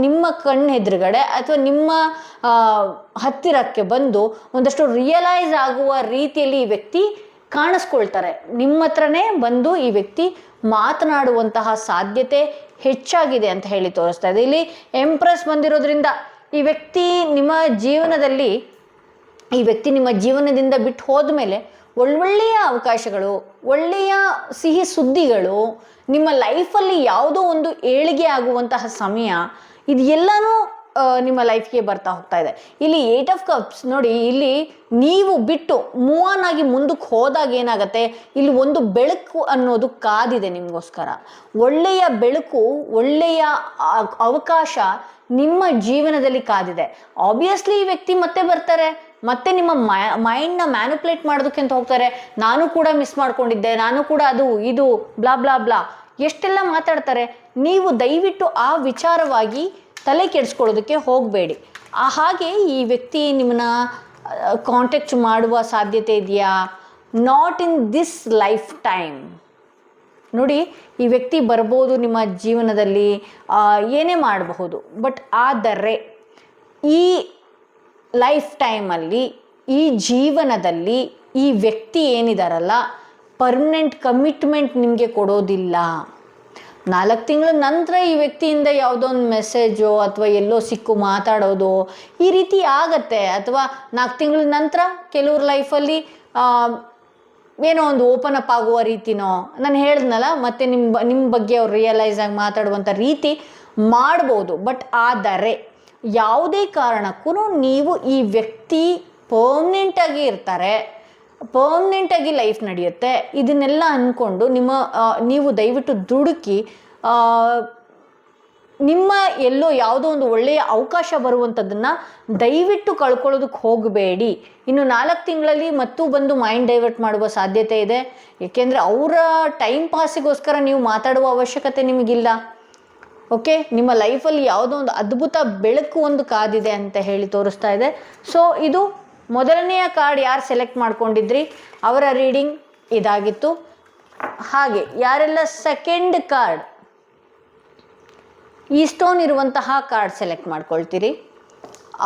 A: ನಿಮ್ಮ ಕಣ್ಣು ಎದುರುಗಡೆ ಅಥವಾ ನಿಮ್ಮ ಹತ್ತಿರಕ್ಕೆ ಬಂದು ಒಂದಷ್ಟು ರಿಯಲೈಸ್ ಆಗುವ ರೀತಿಯಲ್ಲಿ ಈ ವ್ಯಕ್ತಿ ಕಾಣಿಸ್ಕೊಳ್ತಾರೆ. ನಿಮ್ಮ ಹತ್ರನೇ ಬಂದು ಈ ವ್ಯಕ್ತಿ ಮಾತನಾಡುವಂತಹ ಸಾಧ್ಯತೆ ಹೆಚ್ಚಾಗಿದೆ ಅಂತ ಹೇಳಿ ತೋರಿಸ್ತಾ ಇದೆ. ಇಲ್ಲಿ ಎಂಪ್ರೆಸ್ ಬಂದಿರೋದ್ರಿಂದ ಈ ವ್ಯಕ್ತಿ ನಿಮ್ಮ ಜೀವನದಿಂದ ಬಿಟ್ಟು ಹೋದ್ಮೇಲೆ ಒಳ್ಳೊಳ್ಳೆಯ ಅವಕಾಶಗಳು, ಒಳ್ಳೆಯ ಸಿಹಿ ಸುದ್ದಿಗಳು, ನಿಮ್ಮ ಲೈಫಲ್ಲಿ ಯಾವುದೋ ಒಂದು ಏಳಿಗೆ ಆಗುವಂತಹ ಸಮಯ, ಇದು ಎಲ್ಲನೂ ನಿಮ್ಮ ಲೈಫ್ಗೆ ಬರ್ತಾ ಹೋಗ್ತಾ ಇದೆ. ಇಲ್ಲಿ 8 ಆಫ್ ಕಪ್ಸ್ ನೋಡಿ, ಇಲ್ಲಿ ನೀವು ಬಿಟ್ಟು ಮೂವ್ ಆನ್ ಆಗಿ ಮುಂದಕ್ಕೆ ಹೋದಾಗ ಏನಾಗುತ್ತೆ, ಇಲ್ಲಿ ಒಂದು ಬೆಳಕು ಅನ್ನೋದು ಕಾದಿದೆ ನಿಮಗೋಸ್ಕರ. ಒಳ್ಳೆಯ ಬೆಳಕು, ಒಳ್ಳೆಯ ಅವಕಾಶ ನಿಮ್ಮ ಜೀವನದಲ್ಲಿ ಕಾದಿದೆ. ಆಬ್ವಿಯಸ್ಲಿ ಈ ವ್ಯಕ್ತಿ ಮತ್ತೆ ಬರ್ತಾರೆ, ಮತ್ತೆ ನಿಮ್ಮ ಮೈಂಡ್ನ ಮ್ಯಾನುಪ್ಯುಲೇಟ್ ಮಾಡೋದಕ್ಕೆ ಅಂತ ಹೋಗ್ತಾರೆ. ನಾನು ಕೂಡ ಮಿಸ್ ಮಾಡ್ಕೊಂಡಿದ್ದೆ, ನಾನು ಕೂಡ ಅದು ಇದು ಬ್ಲಾ ಬ್ಲಾ ಬ್ಲಾ ಎಷ್ಟೆಲ್ಲ ಮಾತಾಡ್ತಾರೆ. ನೀವು ದಯವಿಟ್ಟು ಆ ವಿಚಾರವಾಗಿ ತಲೆ ಕೆಡಿಸ್ಕೊಳ್ಳೋದಕ್ಕೆ ಹೋಗಬೇಡಿ. ಹಾಗೆ ಈ ವ್ಯಕ್ತಿ ನಿಮ್ಮನ್ನ ಕಾಂಟ್ಯಾಕ್ಟ್ ಮಾಡುವ ಸಾಧ್ಯತೆ ಇದೆಯಾ? Not in this life time. ನೋಡಿ, ಈ ವ್ಯಕ್ತಿ ಬರ್ಬೋದು ನಿಮ್ಮ ಜೀವನದಲ್ಲಿ, ಏನೇ ಮಾಡಬಹುದು. ಬಟ್ ಆದರೆ ಈ ಲೈಫ್ ಟೈಮಲ್ಲಿ, ಈ ಜೀವನದಲ್ಲಿ ಈ ವ್ಯಕ್ತಿ ಏನಿದಾರಲ್ಲ, ಪರ್ಮನೆಂಟ್ ಕಮಿಟ್ಮೆಂಟ್ ನಿಮಗೆ ಕೊಡೋದಿಲ್ಲ. 4 ತಿಂಗಳ ನಂತರ ಈ ವ್ಯಕ್ತಿಯಿಂದ ಯಾವುದೋ ಒಂದು ಮೆಸೇಜೋ ಅಥವಾ ಎಲ್ಲೋ ಸಿಕ್ಕು ಮಾತಾಡೋದು ಈ ರೀತಿ ಆಗತ್ತೆ. ಅಥವಾ 4 ತಿಂಗಳ ನಂತರ ಕೆಲವ್ರ ಲೈಫಲ್ಲಿ ಏನೋ ಒಂದು ಓಪನ್ ಅಪ್ ಆಗುವ ರೀತಿನೋ, ನಾನು ಹೇಳಿದ್ನಲ್ಲ, ಮತ್ತೆ ನಿಮ್ಮ ಬಗ್ಗೆ ಅವ್ರು ರಿಯಲೈಸ್ ಆಗಿ ಮಾತಾಡುವಂಥ ರೀತಿ ಮಾಡ್ಬೋದು. ಬಟ್ ಆದರೆ ಯಾವುದೇ ಕಾರಣಕ್ಕೂ ನೀವು ಈ ವ್ಯಕ್ತಿ ಪರ್ಮನೆಂಟಾಗಿ ಇರ್ತಾರೆ, ಪರ್ಮನೆಂಟಾಗಿ ಲೈಫ್ ನಡೆಯುತ್ತೆ, ಇದನ್ನೆಲ್ಲ ಅಂದ್ಕೊಂಡು ನೀವು ದಯವಿಟ್ಟು ದುಡುಕಿ ನಿಮ್ಮ ಎಲ್ಲೋ ಯಾವುದೋ ಒಂದು ಒಳ್ಳೆಯ ಅವಕಾಶ ಬರುವಂಥದ್ದನ್ನು ದಯವಿಟ್ಟು ಕಳ್ಕೊಳ್ಳೋದಕ್ಕೆ ಹೋಗಬೇಡಿ. ಇನ್ನು 4 ತಿಂಗಳಲ್ಲಿ ಮತ್ತೂ ಬಂದು ಮೈಂಡ್ ಡೈವರ್ಟ್ ಮಾಡುವ ಸಾಧ್ಯತೆ ಇದೆ. ಏಕೆಂದರೆ ಅವರ ಟೈಮ್ ಪಾಸಿಗೋಸ್ಕರ ನೀವು ಮಾತಾಡುವ ಅವಶ್ಯಕತೆ ನಿಮಗಿಲ್ಲ. ಓಕೆ, ನಿಮ್ಮ ಲೈಫಲ್ಲಿ ಯಾವುದೋ ಒಂದು ಅದ್ಭುತ ಬೆಳಕು ಒಂದು ಕಾದಿದೆ ಅಂತ ಹೇಳಿ ತೋರಿಸ್ತಾ ಇದೆ. ಸೊ ಇದು ಮೊದಲನೆಯ ಕಾರ್ಡ್ ಯಾರು ಸೆಲೆಕ್ಟ್ ಮಾಡ್ಕೊಂಡಿದ್ರಿ ಅವರ ರೀಡಿಂಗ್ ಇದಾಗಿತ್ತು. ಹಾಗೆ ಯಾರೆಲ್ಲ ಸೆಕೆಂಡ್ ಕಾರ್ಡ್ ಈ ಸ್ಟೋನ್ ಇರುವಂತಹ ಕಾರ್ಡ್ ಸೆಲೆಕ್ಟ್ ಮಾಡ್ಕೊಳ್ತೀರಿ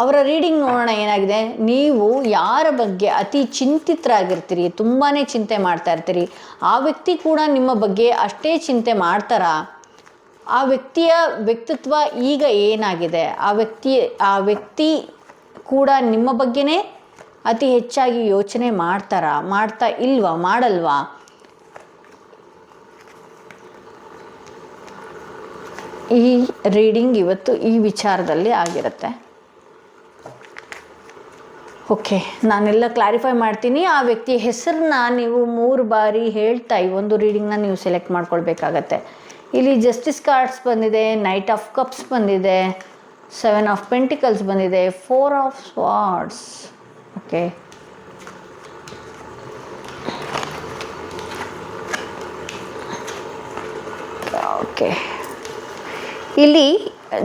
A: ಅವರ ರೀಡಿಂಗ್ ನೋಡೋಣ ಏನಾಗಿದೆ. ನೀವು ಯಾರ ಬಗ್ಗೆ ಅತಿ ಚಿಂತಿತರಾಗಿರ್ತೀರಿ, ತುಂಬಾ ಚಿಂತೆ ಮಾಡ್ತಾ ಇರ್ತೀರಿ, ಆ ವ್ಯಕ್ತಿ ಕೂಡ ನಿಮ್ಮ ಬಗ್ಗೆ ಅಷ್ಟೇ ಚಿಂತೆ ಮಾಡ್ತಾರಾ? ಆ ವ್ಯಕ್ತಿಯ ವ್ಯಕ್ತಿತ್ವ ಈಗ ಏನಾಗಿದೆ? ಆ ವ್ಯಕ್ತಿ ಕೂಡ ನಿಮ್ಮ ಬಗ್ಗೆನೇ ಅತಿ ಹೆಚ್ಚಾಗಿ ಯೋಚನೆ ಮಾಡ್ತಾ ಇಲ್ವಾ, ಮಾಡಲ್ವಾ? ಈ ರೀಡಿಂಗ್ ಇವತ್ತು ಈ ವಿಚಾರದಲ್ಲಿ ಆಗಿರುತ್ತೆ. ಓಕೆ, ನಾನೆಲ್ಲ ಕ್ಲಾರಿಫೈ ಮಾಡ್ತೀನಿ. ಆ ವ್ಯಕ್ತಿಯ ಹೆಸರನ್ನ ನೀವು 3 ಬಾರಿ ಹೇಳ್ತಾ ಈ ಒಂದು ರೀಡಿಂಗ್ನ ನೀವು ಸೆಲೆಕ್ಟ್ ಮಾಡ್ಕೊಳ್ಬೇಕಾಗತ್ತೆ. ಇಲ್ಲಿ ಜಸ್ಟಿಸ್ ಕಾರ್ಡ್ಸ್ ಬಂದಿದೆ, ನೈಟ್ ಆಫ್ ಕಪ್ಸ್ ಬಂದಿದೆ, 7 ಆಫ್ ಪೆಂಟಿಕಲ್ಸ್ ಬಂದಿದೆ, 4 ಆಫ್ ಸ್ವಾರ್ಡ್ಸ್. ಓಕೆ, ಓಕೆ, ಇಲ್ಲಿ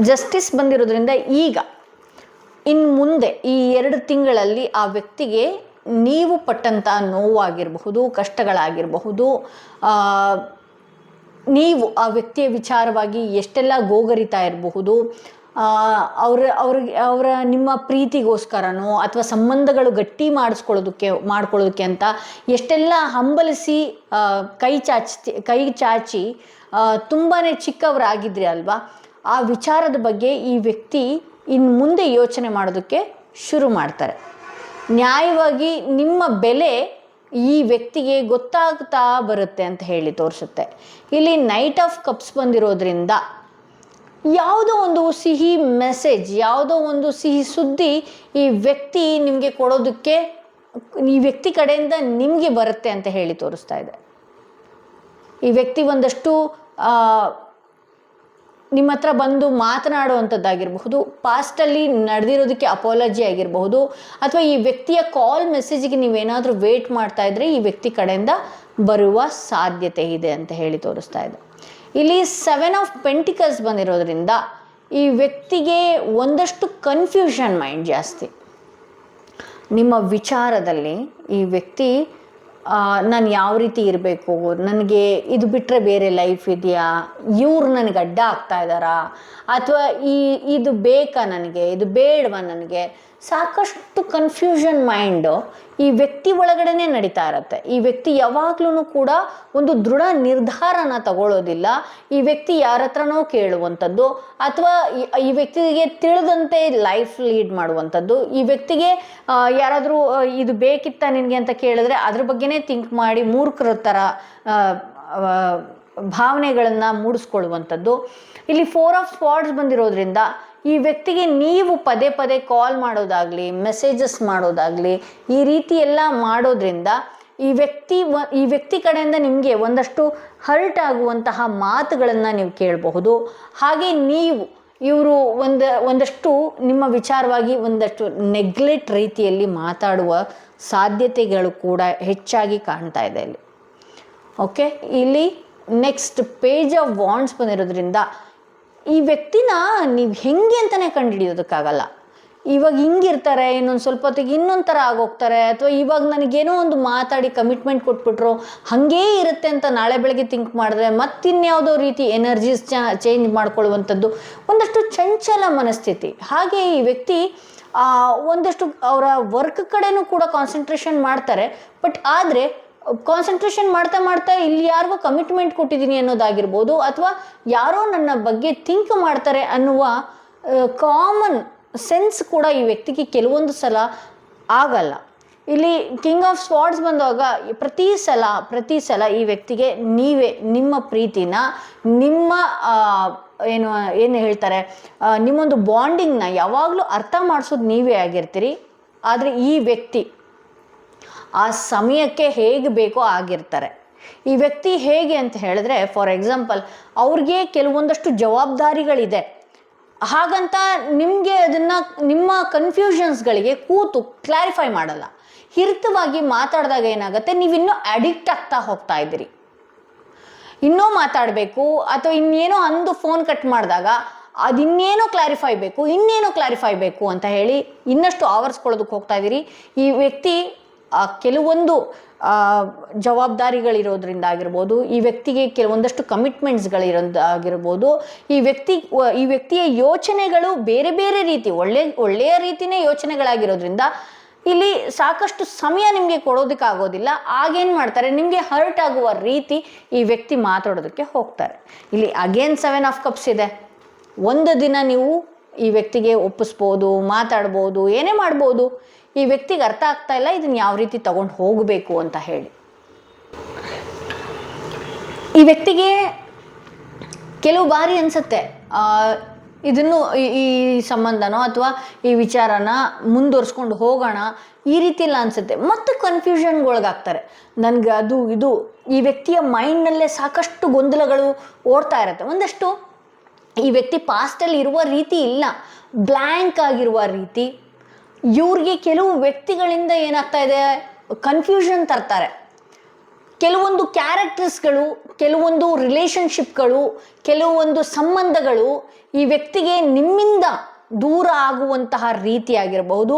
A: ಜಸ್ಟಿಸ್ ಬಂದಿರೋದ್ರಿಂದ ಈಗ ಇನ್ನು ಮುಂದೆ ಈ 2 ತಿಂಗಳಲ್ಲಿ ಆ ವ್ಯಕ್ತಿಗೆ ನೀವು ಪಟ್ಟಂಥ ನೋವಾಗಿರಬಹುದು, ಕಷ್ಟಗಳಾಗಿರಬಹುದು, ನೀವು ಆ ವ್ಯಕ್ತಿಯ ವಿಚಾರವಾಗಿ ಎಷ್ಟೆಲ್ಲ ಗೋಗರಿತಾ ಇರಬಹುದು, ಅವರ ನಿಮ್ಮ ಪ್ರೀತಿಗೋಸ್ಕರನೋ ಅಥವಾ ಸಂಬಂಧಗಳು ಗಟ್ಟಿ ಮಾಡ್ಕೊಳ್ಳೋದಕ್ಕೆ ಅಂತ ಎಷ್ಟೆಲ್ಲ ಹಂಬಲಿಸಿ ಕೈ ಚಾಚಿ ತುಂಬಾ ಚಿಕ್ಕವರಾಗಿದ್ರಿ ಅಲ್ವಾ, ಆ ವಿಚಾರದ ಬಗ್ಗೆ ಈ ವ್ಯಕ್ತಿ ಇನ್ನು ಮುಂದೆ ಯೋಚನೆ ಮಾಡೋದಕ್ಕೆ ಶುರು ಮಾಡ್ತಾರೆ. ನ್ಯಾಯವಾಗಿ ನಿಮ್ಮ ಬೆಲೆ ಈ ವ್ಯಕ್ತಿಗೆ ಗೊತ್ತಾಗ್ತಾ ಬರುತ್ತೆ ಅಂತ ಹೇಳಿ ತೋರಿಸುತ್ತೆ. ಇಲ್ಲಿ ನೈಟ್ ಆಫ್ ಕಪ್ಸ್ ಬಂದಿರೋದ್ರಿಂದ ಯಾವುದೋ ಒಂದು ಸಿಹಿ ಮೆಸೇಜ್, ಯಾವುದೋ ಒಂದು ಸಿಹಿ ಸುದ್ದಿ ಈ ವ್ಯಕ್ತಿ ನಿಮಗೆ ಕೊಡೋದಕ್ಕೆ, ಈ ವ್ಯಕ್ತಿ ಕಡೆಯಿಂದ ನಿಮಗೆ ಬರುತ್ತೆ ಅಂತ ಹೇಳಿ ತೋರಿಸ್ತಾ ಇದೆ. ಈ ವ್ಯಕ್ತಿ ಒಂದಷ್ಟು ನಿಮ್ಮ ಹತ್ರ ಬಂದು ಮಾತನಾಡುವಂಥದ್ದಾಗಿರಬಹುದು, ಪಾಸ್ಟಲ್ಲಿ ನಡೆದಿರೋದಕ್ಕೆ ಅಪಾಲಜಿ ಆಗಿರಬಹುದು, ಅಥವಾ ಈ ವ್ಯಕ್ತಿಯ ಕಾಲ್ ಮೆಸೇಜಿಗೆ ನೀವೇನಾದರೂ ವೇಟ್ ಮಾಡ್ತಾ ಇದ್ರೆ ಈ ವ್ಯಕ್ತಿ ಕಡೆಯಿಂದ ಬರುವ ಸಾಧ್ಯತೆ ಇದೆ ಅಂತ ಹೇಳಿ ತೋರಿಸ್ತಾ ಇದೆ. ಇಲ್ಲಿ 7 ಆಫ್ ಪೆಂಟಿಕಲ್ಸ್ ಬಂದಿರೋದ್ರಿಂದ ಈ ವ್ಯಕ್ತಿಗೆ ಒಂದಷ್ಟು ಕನ್ಫ್ಯೂಷನ್ ಮೈಂಡ್ ಜಾಸ್ತಿ. ನಿಮ್ಮ ವಿಚಾರದಲ್ಲಿ ಈ ವ್ಯಕ್ತಿ ನಾನು ಯಾವ ರೀತಿ ಇರಬೇಕು, ನನಗೆ ಇದು ಬಿಟ್ಟರೆ ಬೇರೆ ಲೈಫ್ ಇದೆಯಾ, ಇವ್ರು ನನಗೆ ಅಡ್ಡ ಆಗ್ತಾ ಇದ್ದಾರಾ, ಅಥವಾ ಇದು ಬೇಕಾ ನನಗೆ, ಇದು ಬೇಡವಾ ನನಗೆ, ಸಾಕಷ್ಟು ಕನ್ಫ್ಯೂಷನ್ ಮೈಂಡು ಈ ವ್ಯಕ್ತಿ ಒಳಗಡೆನೇ ನಡೀತಾ ಇರುತ್ತೆ. ಈ ವ್ಯಕ್ತಿ ಯಾವಾಗ್ಲೂ ಕೂಡ ಒಂದು ದೃಢ ನಿರ್ಧಾರನ ತಗೊಳ್ಳೋದಿಲ್ಲ. ಈ ವ್ಯಕ್ತಿ ಯಾರ ಹತ್ರನೋ ಕೇಳುವಂಥದ್ದು, ಅಥವಾ ಈ ವ್ಯಕ್ತಿಗೆ ತಿಳಿದಂತೆ ಲೈಫ್ ಲೀಡ್ ಮಾಡುವಂಥದ್ದು. ಈ ವ್ಯಕ್ತಿಗೆ ಯಾರಾದರೂ ಇದು ಬೇಕಿತ್ತ ನಿನಗೆ ಅಂತ ಕೇಳಿದ್ರೆ ಅದ್ರ ಬಗ್ಗೆನೇ ಥಿಂಕ್ ಮಾಡಿ ಮೂರ್ಖರ ಥರ ಭಾವನೆಗಳನ್ನು ಮೂಡಿಸ್ಕೊಳ್ಳುವಂಥದ್ದು. ಇಲ್ಲಿ 4 ಆಫ್ ಸ್ವಾರ್ಡ್ಸ್ ಬಂದಿರೋದ್ರಿಂದ ಈ ವ್ಯಕ್ತಿಗೆ ನೀವು ಪದೇ ಪದೇ ಕಾಲ್ ಮಾಡೋದಾಗಲಿ, ಮೆಸೇಜಸ್ ಮಾಡೋದಾಗಲಿ, ಈ ರೀತಿ ಎಲ್ಲ ಮಾಡೋದ್ರಿಂದ ಈ ವ್ಯಕ್ತಿ ಕಡೆಯಿಂದ ನಿಮಗೆ ಒಂದಷ್ಟು ಹರ್ಟ್ ಆಗುವಂತಹ ಮಾತುಗಳನ್ನು ನೀವು ಕೇಳಬಹುದು. ಹಾಗೆ ಇವರು ಒಂದಷ್ಟು ನಿಮ್ಮ ವಿಚಾರವಾಗಿ ಒಂದಷ್ಟು ನೆಗ್ಲೆಕ್ಟ್ ರೀತಿಯಲ್ಲಿ ಮಾತಾಡುವ ಸಾಧ್ಯತೆಗಳು ಕೂಡ ಹೆಚ್ಚಾಗಿ ಕಾಣ್ತಾ ಇದೆ ಇಲ್ಲಿ. ಓಕೆ, ಇಲ್ಲಿ ನೆಕ್ಸ್ಟ್ ಪೇಜ್ ಆಫ್ ವಾಂಡ್ಸ್ ಬಂದಿರೋದ್ರಿಂದ ಈ ವ್ಯಕ್ತಿನ ನೀವು ಹೆಂಗೆ ಅಂತಲೇ ಕಂಡುಹಿಡಿಯೋದಕ್ಕಾಗಲ್ಲ. ಇವಾಗ ಹಿಂಗಿರ್ತಾರೆ, ಇನ್ನೊಂದು ಸ್ವಲ್ಪ ಹೊತ್ತಿಗೆ ಇನ್ನೊಂದು ಥರ ಆಗೋಗ್ತಾರೆ, ಅಥವಾ ಇವಾಗ ನನಗೇನೋ ಒಂದು ಮಾತಾಡಿ ಕಮಿಟ್ಮೆಂಟ್ ಕೊಟ್ಬಿಟ್ರು ಹಾಗೇ ಇರುತ್ತೆ ಅಂತ ನಾಳೆ ಬೆಳಗ್ಗೆ ಥಿಂಕ್ ಮಾಡಿದ್ರೆ ಮತ್ತಿನ್ಯಾವುದೋ ರೀತಿ ಎನರ್ಜೀಸ್ ಚೇಂಜ್ ಮಾಡ್ಕೊಳ್ಳುವಂಥದ್ದು, ಒಂದಷ್ಟು ಚಂಚಲ ಮನಸ್ಥಿತಿ. ಹಾಗೆ ಈ ವ್ಯಕ್ತಿ ಒಂದಷ್ಟು ಅವರ ವರ್ಕ್ ಕಡೆನೂ ಕೂಡ ಕಾನ್ಸಂಟ್ರೇಷನ್ ಮಾಡ್ತಾರೆ. ಬಟ್ ಆದರೆ ಕಾನ್ಸಂಟ್ರೇಷನ್ ಮಾಡ್ತಾ ಇಲ್ಲಿ ಯಾರಿಗೋ ಕಮಿಟ್ಮೆಂಟ್ ಕೊಟ್ಟಿದ್ದೀನಿ ಅನ್ನೋದಾಗಿರ್ಬೋದು, ಅಥವಾ ಯಾರೋ ನನ್ನ ಬಗ್ಗೆ ಥಿಂಕ್ ಮಾಡ್ತಾರೆ ಅನ್ನುವ ಕಾಮನ್ ಸೆನ್ಸ್ ಕೂಡ ಈ ವ್ಯಕ್ತಿಗೆ ಕೆಲವೊಂದು ಸಲ ಆಗಲ್ಲ. ಇಲ್ಲಿ ಕಿಂಗ್ ಆಫ್ ಸ್ವಾರ್ಡ್ಸ್ ಬಂದಾಗ ಪ್ರತಿ ಸಲ ಈ ವ್ಯಕ್ತಿಗೆ ನೀವೇ ನಿಮ್ಮ ಪ್ರೀತಿನ, ನಿಮ್ಮ ಏನು ಹೇಳ್ತಾರೆ, ನಿಮ್ಮೊಂದು ಬಾಂಡಿಂಗ್ನ ಯಾವಾಗಲೂ ಅರ್ಥ ಮಾಡಿಸೋದು ನೀವೇ ಆಗಿರ್ತೀರಿ. ಆದರೆ ಈ ವ್ಯಕ್ತಿ ಆ ಸಮಯಕ್ಕೆ ಹೇಗೆ ಬೇಕೋ ಆಗಿರ್ತಾರೆ. ಈ ವ್ಯಕ್ತಿ ಹೇಗೆ ಅಂತ ಹೇಳಿದ್ರೆ, ಫಾರ್ ಎಕ್ಸಾಂಪಲ್ ಅವ್ರಿಗೆ ಕೆಲವೊಂದಷ್ಟು ಜವಾಬ್ದಾರಿಗಳಿದೆ. ಹಾಗಂತ ನಿಮಗೆ ಅದನ್ನು ನಿಮ್ಮ ಕನ್ಫ್ಯೂಷನ್ಸ್ಗಳಿಗೆ ಕೂತು ಕ್ಲಾರಿಫೈ ಮಾಡಲ್ಲ. ಹಿರಿತವಾಗಿ ಮಾತಾಡಿದಾಗ ಏನಾಗುತ್ತೆ, ನೀವಿನ್ನೂ ಅಡಿಕ್ಟ್ ಆಗ್ತಾ ಹೋಗ್ತಾ ಇದ್ದೀರಿ. ಇನ್ನೂ ಮಾತಾಡಬೇಕು, ಅಥವಾ ಇನ್ನೇನೋ ಅಂದು ಫೋನ್ ಕಟ್ ಮಾಡಿದಾಗ ಅದಿನ್ನೇನೋ ಕ್ಲಾರಿಫೈ ಬೇಕು ಅಂತ ಹೇಳಿ ಇನ್ನಷ್ಟು ಆವರಿಸ್ಕೊಳ್ಳೋದಕ್ಕೆ ಹೋಗ್ತಾ ಇದ್ದೀರಿ. ಈ ವ್ಯಕ್ತಿ ಕೆಲವೊಂದು ಜವಾಬ್ದಾರಿಗಳಿರೋದ್ರಿಂದ ಆಗಿರ್ಬೋದು, ಈ ವ್ಯಕ್ತಿಗೆ ಕೆಲವೊಂದಷ್ಟು ಕಮಿಟ್ಮೆಂಟ್ಸ್ಗಳಿರೋದಾಗಿರ್ಬೋದು, ಈ ವ್ಯಕ್ತಿಯ ಯೋಚನೆಗಳು ಬೇರೆ ಬೇರೆ ರೀತಿ ಒಳ್ಳೆಯ ರೀತಿಯೇ ಯೋಚನೆಗಳಾಗಿರೋದ್ರಿಂದ ಇಲ್ಲಿ ಸಾಕಷ್ಟು ಸಮಯ ನಿಮಗೆ ಕೊಡೋದಕ್ಕಾಗೋದಿಲ್ಲ. ಆಗೇನು ಮಾಡ್ತಾರೆ, ನಿಮಗೆ ಹರ್ಟ್ ಆಗುವ ರೀತಿ ಈ ವ್ಯಕ್ತಿ ಮಾತಾಡೋದಕ್ಕೆ ಹೋಗ್ತಾರೆ. ಇಲ್ಲಿ ಅಗೇನ್ 7 ಆಫ್ ಕಪ್ಸ್ ಇದೆ. ಒಂದು ದಿನ ನೀವು ಈ ವ್ಯಕ್ತಿಗೆ ಒಪ್ಪಿಸ್ಬೋದು, ಮಾತಾಡ್ಬೋದು, ಏನೇ ಮಾಡ್ಬೋದು. ಈ ವ್ಯಕ್ತಿಗೆ ಅರ್ಥ ಆಗ್ತಾ ಇಲ್ಲ ಇದನ್ನು ಯಾವ ರೀತಿ ತಗೊಂಡು ಹೋಗಬೇಕು ಅಂತ ಹೇಳಿ. ಈ ವ್ಯಕ್ತಿಗೆ ಕೆಲವು ಬಾರಿ ಅನಿಸುತ್ತೆ ಇದನ್ನು ಈ ಸಂಬಂಧನೋ ಅಥವಾ ಈ ವಿಚಾರನ ಮುಂದುವರ್ಸ್ಕೊಂಡು ಹೋಗೋಣ ಈ ರೀತಿ ಎಲ್ಲ ಅನಿಸುತ್ತೆ. ಮತ್ತು ಕನ್ಫ್ಯೂಷನ್ಗೊಳಗಾಗ್ತಾರೆ. ನನಗೆ ಅದು ಇದು ಈ ವ್ಯಕ್ತಿಯ ಮೈಂಡ್ನಲ್ಲೇ ಸಾಕಷ್ಟು ಗೊಂದಲಗಳು ಓಡ್ತಾ ಇರುತ್ತೆ. ಒಂದಷ್ಟು ಈ ವ್ಯಕ್ತಿ ಪಾಸ್ಟಲ್ಲಿ ಇರುವ ರೀತಿ ಇಲ್ಲ, ಬ್ಲ್ಯಾಂಕ್ ಆಗಿರುವ ರೀತಿ. ಇವ್ರಿಗೆ ಕೆಲವು ವ್ಯಕ್ತಿಗಳಿಂದ ಏನಾಗ್ತಾ ಇದೆ, ಕನ್ಫ್ಯೂಷನ್ ತರ್ತಾರೆ. ಕೆಲವೊಂದು ಕ್ಯಾರೆಕ್ಟರ್ಸ್ಗಳು ಕೆಲವೊಂದು ರಿಲೇಷನ್ಶಿಪ್ಗಳು, ಕೆಲವೊಂದು ಸಂಬಂಧಗಳು ಈ ವ್ಯಕ್ತಿಗೆ ನಿಮ್ಮಿಂದ ದೂರ ಆಗುವಂತಹ ರೀತಿಯಾಗಿರಬಹುದು,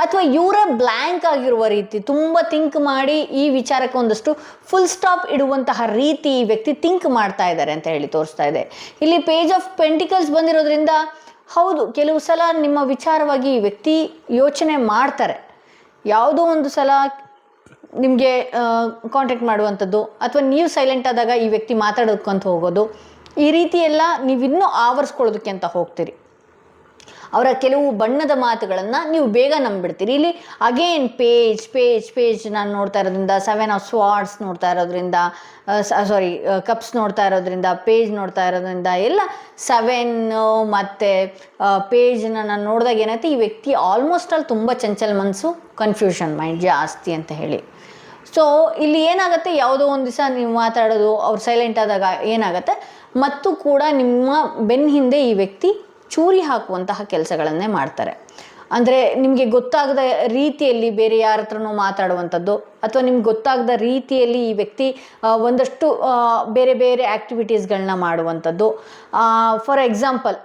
A: ಅಥವಾ ಇವರೇ ಬ್ಲ್ಯಾಂಕ್ ಆಗಿರುವ ರೀತಿ, ತುಂಬ ಥಿಂಕ್ ಮಾಡಿ ಈ ವಿಚಾರಕ್ಕೆ ಒಂದಷ್ಟು ಫುಲ್ ಸ್ಟಾಪ್ ಇಡುವಂತಹ ರೀತಿ ಈ ವ್ಯಕ್ತಿ ಥಿಂಕ್ ಮಾಡ್ತಾ ಇದ್ದಾರೆ ಅಂತ ಹೇಳಿ ತೋರಿಸ್ತಾ ಇದೆ. ಇಲ್ಲಿ ಪೇಜ್ ಆಫ್ ಪೆಂಟಿಕಲ್ಸ್ ಬಂದಿರೋದ್ರಿಂದ ಹೌದು, ಕೆಲವು ಸಲ ನಿಮ್ಮ ವಿಚಾರವಾಗಿ ಈ ವ್ಯಕ್ತಿ ಯೋಚನೆ ಮಾಡ್ತಾರೆ. ಯಾವುದೋ ಒಂದು ಸಲ ನಿಮಗೆ ಕಾಂಟ್ಯಾಕ್ಟ್ ಮಾಡುವಂಥದ್ದು, ಅಥವಾ ನೀವು ಸೈಲೆಂಟ್ ಆದಾಗ ಈ ವ್ಯಕ್ತಿ ಮಾತಾಡೋದಕ್ಕಂತ ಹೋಗೋದು, ಈ ರೀತಿ ಎಲ್ಲ ನೀವಿನ್ನೂ ಆವರಿಸ್ಕೊಳ್ಳೋದಕ್ಕೆ ಅಂತ ಹೋಗ್ತೀರಿ. ಅವರ ಕೆಲವು ಬಣ್ಣದ ಮಾತುಗಳನ್ನು ನೀವು ಬೇಗ ನಂಬಿಡ್ತೀರಿ. ಇಲ್ಲಿ ಅಗೇನ್ ಪೇಜ್ ಪೇಜ್ ಪೇಜ್ ನಾನು ನೋಡ್ತಾ ಇರೋದ್ರಿಂದ, 7 ಆಫ್ ಸ್ವಾರ್ಡ್ಸ್ ನೋಡ್ತಾ ಇರೋದ್ರಿಂದ, ಕಪ್ಸ್ ನೋಡ್ತಾ ಇರೋದ್ರಿಂದ, ಪೇಜ್ ನೋಡ್ತಾ ಇರೋದ್ರಿಂದ ಎಲ್ಲ 7 ಮತ್ತು ಪೇಜ್ನ ನಾನು ನೋಡಿದಾಗ ಏನಾಯ್ತು, ಈ ವ್ಯಕ್ತಿ ಆಲ್ಮೋಸ್ಟ್ ಅಲ್ಲಿ ತುಂಬ ಚಂಚಲ ಮನಸ್ಸು, ಕನ್ಫ್ಯೂಷನ್ ಮೈಂಡ್ ಜಾಸ್ತಿ ಅಂತ ಹೇಳಿ. ಸೊ ಇಲ್ಲಿ ಏನಾಗುತ್ತೆ, ಯಾವುದೋ ಒಂದು ದಿವಸ ನೀವು ಮಾತಾಡೋದು, ಅವ್ರು ಸೈಲೆಂಟ್ ಆದಾಗ ಏನಾಗುತ್ತೆ, ಮತ್ತು ಕೂಡ ನಿಮ್ಮ ಬೆನ್ನ ಹಿಂದೆ ಈ ವ್ಯಕ್ತಿ ಚೂರಿ ಹಾಕುವಂತಹ ಕೆಲಸಗಳನ್ನೇ ಮಾಡ್ತಾರೆ. ಅಂದರೆ ನಿಮಗೆ ಗೊತ್ತಾಗದ ರೀತಿಯಲ್ಲಿ ಬೇರೆ ಯಾರ ಹತ್ರನೂ ಮಾತಾಡುವಂಥದ್ದು, ಅಥವಾ ನಿಮ್ಗೆ ಗೊತ್ತಾಗದ ರೀತಿಯಲ್ಲಿ ಈ ವ್ಯಕ್ತಿ ಒಂದಷ್ಟು ಬೇರೆ ಬೇರೆ ಆ್ಯಕ್ಟಿವಿಟೀಸ್ಗಳನ್ನ ಮಾಡುವಂಥದ್ದು. ಫಾರ್ ಎಕ್ಸಾಂಪಲ್,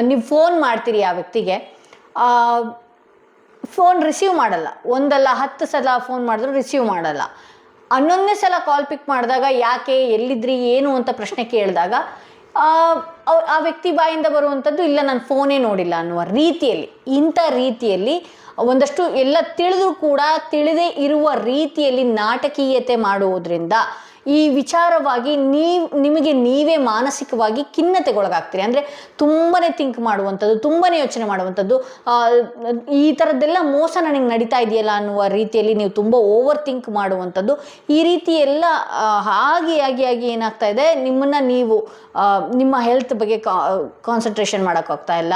A: ನೀವು ಫೋನ್ ಮಾಡ್ತೀರಿ ಆ ವ್ಯಕ್ತಿಗೆ, ಫೋನ್ ರಿಸೀವ್ ಮಾಡಲ್ಲ. ಒಂದಲ್ಲ 10 ಸಲ ಫೋನ್ ಮಾಡಿದ್ರು ರಿಸೀವ್ ಮಾಡಲ್ಲ. 11ನೇ ಸಲ ಕಾಲ್ ಪಿಕ್ ಮಾಡಿದಾಗ ಯಾಕೆ, ಎಲ್ಲಿದ್ರಿ, ಏನು ಅಂತ ಪ್ರಶ್ನೆ ಕೇಳಿದಾಗ ಆ ವ್ಯಕ್ತಿ ಬಾಯಿಂದ ಬರುವಂಥದ್ದು, ಇಲ್ಲ ನಾನು ಫೋನೇ ನೋಡಿಲ್ಲ ಅನ್ನುವ ರೀತಿಯಲ್ಲಿ, ಇಂಥ ರೀತಿಯಲ್ಲಿ ಒಂದಷ್ಟು ಎಲ್ಲ ತಿಳಿದ್ರೂ ಕೂಡ ತಿಳಿದೇ ಇರುವ ರೀತಿಯಲ್ಲಿ ನಾಟಕೀಯತೆ ಮಾಡುವುದರಿಂದ ಈ ವಿಚಾರವಾಗಿ ನಿಮಗೆ ನೀವೇ ಮಾನಸಿಕವಾಗಿ ಖಿನ್ನತೆಗೊಳಗಾಗ್ತೀರಿ. ಅಂದರೆ ತುಂಬಾ ಥಿಂಕ್ ಮಾಡುವಂಥದ್ದು, ತುಂಬಾ ಯೋಚನೆ ಮಾಡುವಂಥದ್ದು, ಈ ಥರದ್ದೆಲ್ಲ ಮೋಸ ನನಗೆ ನಡೀತಾ ಇದೆಯಲ್ಲ ಅನ್ನುವ ರೀತಿಯಲ್ಲಿ ನೀವು ತುಂಬ ಓವರ್ ಥಿಂಕ್ ಮಾಡುವಂಥದ್ದು. ಈ ರೀತಿ ಎಲ್ಲ ಆಗಿ ಏನಾಗ್ತಾ ಇದೆ, ನಿಮ್ಮನ್ನು ನೀವು ನಿಮ್ಮ ಹೆಲ್ತ್ ಬಗ್ಗೆ ಕಾನ್ಸಂಟ್ರೇಷನ್ ಮಾಡೋಕ್ಕಾಗ್ತಾ ಇಲ್ಲ,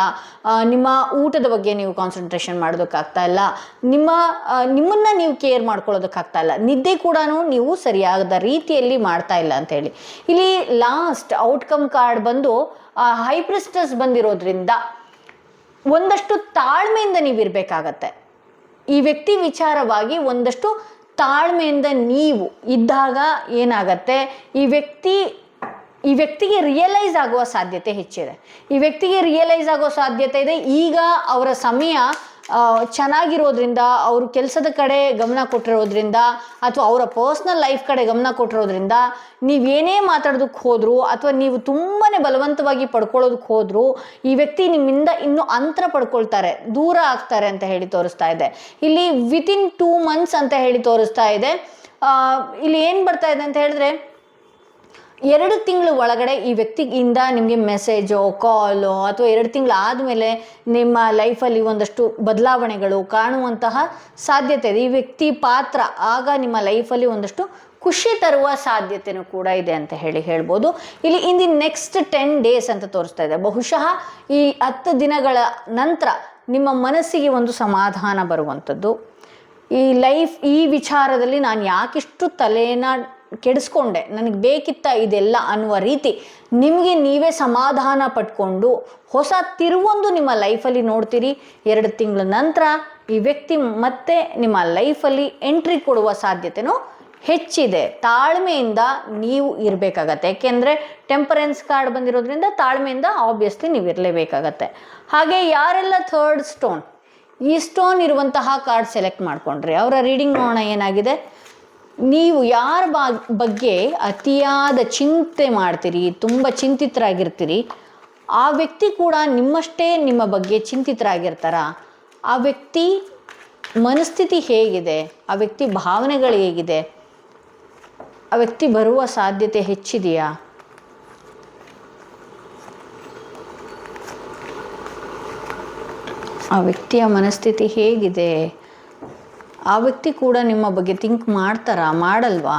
A: ನಿಮ್ಮ ಊಟದ ಬಗ್ಗೆ ನೀವು ಕಾನ್ಸಂಟ್ರೇಷನ್ ಮಾಡೋದಕ್ಕಾಗ್ತಾ ಇಲ್ಲ, ನಿಮ್ಮನ್ನು ನೀವು ಕೇರ್ ಮಾಡ್ಕೊಳ್ಳೋದಕ್ಕಾಗ್ತಾ ಇಲ್ಲ, ನಿದ್ದೆ ಕೂಡ ನೀವು ಸರಿಯಾದ ರೀತಿಯಲ್ಲಿ ಮಾಡ್ತಾ ಇಲ್ಲ ಅಂತ ಹೇಳಿ. ಇಲ್ಲಿ ಲಾಸ್ಟ್ ಔಟ್ಕಮ್ ಕಾರ್ಡ್ ಬಂದು ಹೈ ಪ್ರಿಸ್ಟಸ್ ಬಂದಿರೋದ್ರಿಂದ ಒಂದಷ್ಟು ತಾಳ್ಮೆಯಿಂದ ನೀವಿರಬೇಕಾಗತ್ತೆ. ಈ ವ್ಯಕ್ತಿ ವಿಚಾರವಾಗಿ ಒಂದಷ್ಟು ತಾಳ್ಮೆಯಿಂದ ನೀವು ಇದ್ದಾಗ ಏನಾಗತ್ತೆ, ಈ ವ್ಯಕ್ತಿಗೆ ರಿಯಲೈಸ್ ಆಗುವ ಸಾಧ್ಯತೆ ಹೆಚ್ಚಿದೆ. ಈ ವ್ಯಕ್ತಿಗೆ ರಿಯಲೈಸ್ ಆಗೋ ಸಾಧ್ಯತೆ ಇದೆ. ಈಗ ಅವರ ಸಮಯ ಚೆನ್ನಾಗಿರೋದ್ರಿಂದ, ಅವರು ಕೆಲಸದ ಕಡೆ ಗಮನ ಕೊಟ್ಟಿರೋದ್ರಿಂದ, ಅಥವಾ ಅವರ ಪರ್ಸ್ನಲ್ ಲೈಫ್ ಕಡೆ ಗಮನ ಕೊಟ್ಟಿರೋದ್ರಿಂದ, ನೀವೇನೇ ಮಾತಾಡೋದಕ್ಕೆ ಹೋದ್ರು, ಅಥವಾ ನೀವು ತುಂಬಾ ಬಲವಂತವಾಗಿ ಪಡ್ಕೊಳ್ಳೋದಕ್ಕೆ ಹೋದ್ರು, ಈ ವ್ಯಕ್ತಿ ನಿಮ್ಮಿಂದ ಇನ್ನೂ ಅಂತರ ಪಡ್ಕೊಳ್ತಾರೆ, ದೂರ ಆಗ್ತಾರೆ ಅಂತ ಹೇಳಿ ತೋರಿಸ್ತಾ ಇದೆ. ಇಲ್ಲಿ ವಿತಿನ್ 2 months ಅಂತ ಹೇಳಿ ತೋರಿಸ್ತಾ ಇದೆ. ಇಲ್ಲಿ ಏನು ಬರ್ತಾ ಇದೆ ಅಂತ ಹೇಳಿದ್ರೆ, 2 ತಿಂಗಳು ಒಳಗಡೆ ಈ ವ್ಯಕ್ತಿಯಿಂದ ನಿಮಗೆ ಮೆಸೇಜೋ ಕಾಲೋ, ಅಥವಾ 2 ತಿಂಗಳು ಆದಮೇಲೆ ನಿಮ್ಮ ಲೈಫಲ್ಲಿ ಒಂದಷ್ಟು ಬದಲಾವಣೆಗಳು ಕಾಣುವಂತಹ ಸಾಧ್ಯತೆ ಇದೆ. ಈ ವ್ಯಕ್ತಿ ಪಾತ್ರ ಆಗ ನಿಮ್ಮ ಲೈಫಲ್ಲಿ ಒಂದಷ್ಟು ಖುಷಿ ತರುವ ಸಾಧ್ಯತೆಯೂ ಕೂಡ ಇದೆ ಅಂತ ಹೇಳ್ಬೋದು. ಇಲ್ಲಿ ಇನ್ ದಿ ನೆಕ್ಸ್ಟ್ 10 days ಅಂತ ತೋರಿಸ್ತಾ ಇದೆ. ಬಹುಶಃ ಈ 10 ದಿನಗಳ ನಂತರ ನಿಮ್ಮ ಮನಸ್ಸಿಗೆ ಒಂದು ಸಮಾಧಾನ ಬರುವಂಥದ್ದು. ಈ ವಿಚಾರದಲ್ಲಿ ನಾನು ಯಾಕಿಷ್ಟು ತಲೆನ ಕೆಡಿಸ್ಕೊಂಡೆ, ನನಗೆ ಬೇಕಿತ್ತ ಇದೆಲ್ಲ ಅನ್ನುವ ರೀತಿ ನಿಮಗೆ ನೀವೇ ಸಮಾಧಾನ ಪಟ್ಕೊಂಡು ಹೊಸ ತಿರುವೊಂದು ನಿಮ್ಮ ಲೈಫಲ್ಲಿ ನೋಡ್ತೀರಿ. 2 ತಿಂಗಳ ನಂತರ ಈ ವ್ಯಕ್ತಿ ಮತ್ತೆ ನಿಮ್ಮ ಲೈಫಲ್ಲಿ ಎಂಟ್ರಿ ಕೊಡುವ ಸಾಧ್ಯತೆನೂ ಹೆಚ್ಚಿದೆ. ತಾಳ್ಮೆಯಿಂದ ನೀವು ಇರಬೇಕಾಗತ್ತೆ. ಯಾಕೆಂದರೆ ಟೆಂಪರೆನ್ಸ್ ಕಾರ್ಡ್ ಬಂದಿರೋದ್ರಿಂದ ತಾಳ್ಮೆಯಿಂದ ಆಬ್ವಿಯಸ್ಲಿ ನೀವು ಇರಲೇಬೇಕಾಗತ್ತೆ. ಹಾಗೆ ಯಾರೆಲ್ಲ 3rd ಸ್ಟೋನ್, ಈ ಸ್ಟೋನ್ ಇರುವಂತಹ ಕಾರ್ಡ್ ಸೆಲೆಕ್ಟ್ ಮಾಡಿಕೊಂಡ್ರಿ, ಅವರ ರೀಡಿಂಗ್ ನೋಡೋಣ ಏನಾಗಿದೆ. ನೀವು ಯಾರ ಬಗ್ಗೆ ಅತಿಯಾದ ಚಿಂತೆ ಮಾಡ್ತೀರಿ, ತುಂಬ ಚಿಂತಿತರಾಗಿರ್ತೀರಿ, ಆ ವ್ಯಕ್ತಿ ಕೂಡ ನಿಮ್ಮಷ್ಟೇ ನಿಮ್ಮ ಬಗ್ಗೆ ಚಿಂತಿತರಾಗಿರ್ತಾರ? ಆ ವ್ಯಕ್ತಿ ಮನಸ್ಥಿತಿ ಹೇಗಿದೆ, ಆ ವ್ಯಕ್ತಿ ಭಾವನೆಗಳು ಹೇಗಿದೆ, ಆ ವ್ಯಕ್ತಿ ಬರುವ ಸಾಧ್ಯತೆ ಹೆಚ್ಚಿದೆಯಾ? ಆ ವ್ಯಕ್ತಿಯ ಮನಸ್ಥಿತಿ ಹೇಗಿದೆ? ಆ ವ್ಯಕ್ತಿ ಕೂಡ ನಿಮ್ಮ ಬಗ್ಗೆ ಥಿಂಕ್ ಮಾಡ್ತಾರಾ, ಮಾಡಲ್ವಾ?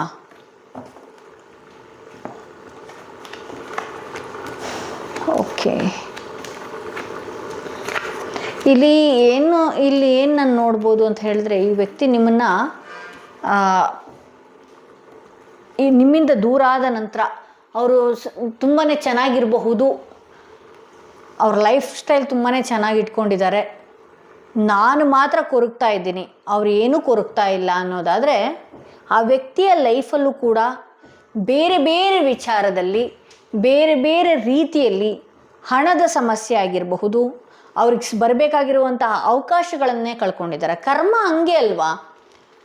A: ಓಕೆ, ಇಲ್ಲಿ ಏನು ನಾನು ನೋಡ್ಬೋದು ಅಂತ ಹೇಳಿದ್ರೆ, ಈ ವ್ಯಕ್ತಿ ನಿಮ್ಮನ್ನು ನಿಮ್ಮಿಂದ ದೂರ ಆದ ನಂತರ ಅವರು ತುಂಬಾ ಚೆನ್ನಾಗಿರಬಹುದು, ಅವ್ರ ಲೈಫ್ ಸ್ಟೈಲ್ ತುಂಬಾ ಚೆನ್ನಾಗಿ ಇಟ್ಕೊಂಡಿದ್ದಾರೆ, ನಾನು ಮಾತ್ರ ಕೊರಗ್ತಾ ಇದ್ದೀನಿ, ಅವ್ರು ಏನೂ ಕೊರಗ್ತಾ ಇಲ್ಲ ಅನ್ನೋದಾದರೆ, ಆ ವ್ಯಕ್ತಿಯ ಲೈಫಲ್ಲೂ ಕೂಡ ಬೇರೆ ಬೇರೆ ವಿಚಾರದಲ್ಲಿ ಬೇರೆ ಬೇರೆ ರೀತಿಯಲ್ಲಿ ಹಣದ ಸಮಸ್ಯೆ ಆಗಿರಬಹುದು, ಅವ್ರಿಗೆ ಬರಬೇಕಾಗಿರುವಂತಹ ಅವಕಾಶಗಳನ್ನೇ ಕಳ್ಕೊಂಡಿದ್ದಾರೆ. ಕರ್ಮ ಹಂಗೆ ಅಲ್ವಾ?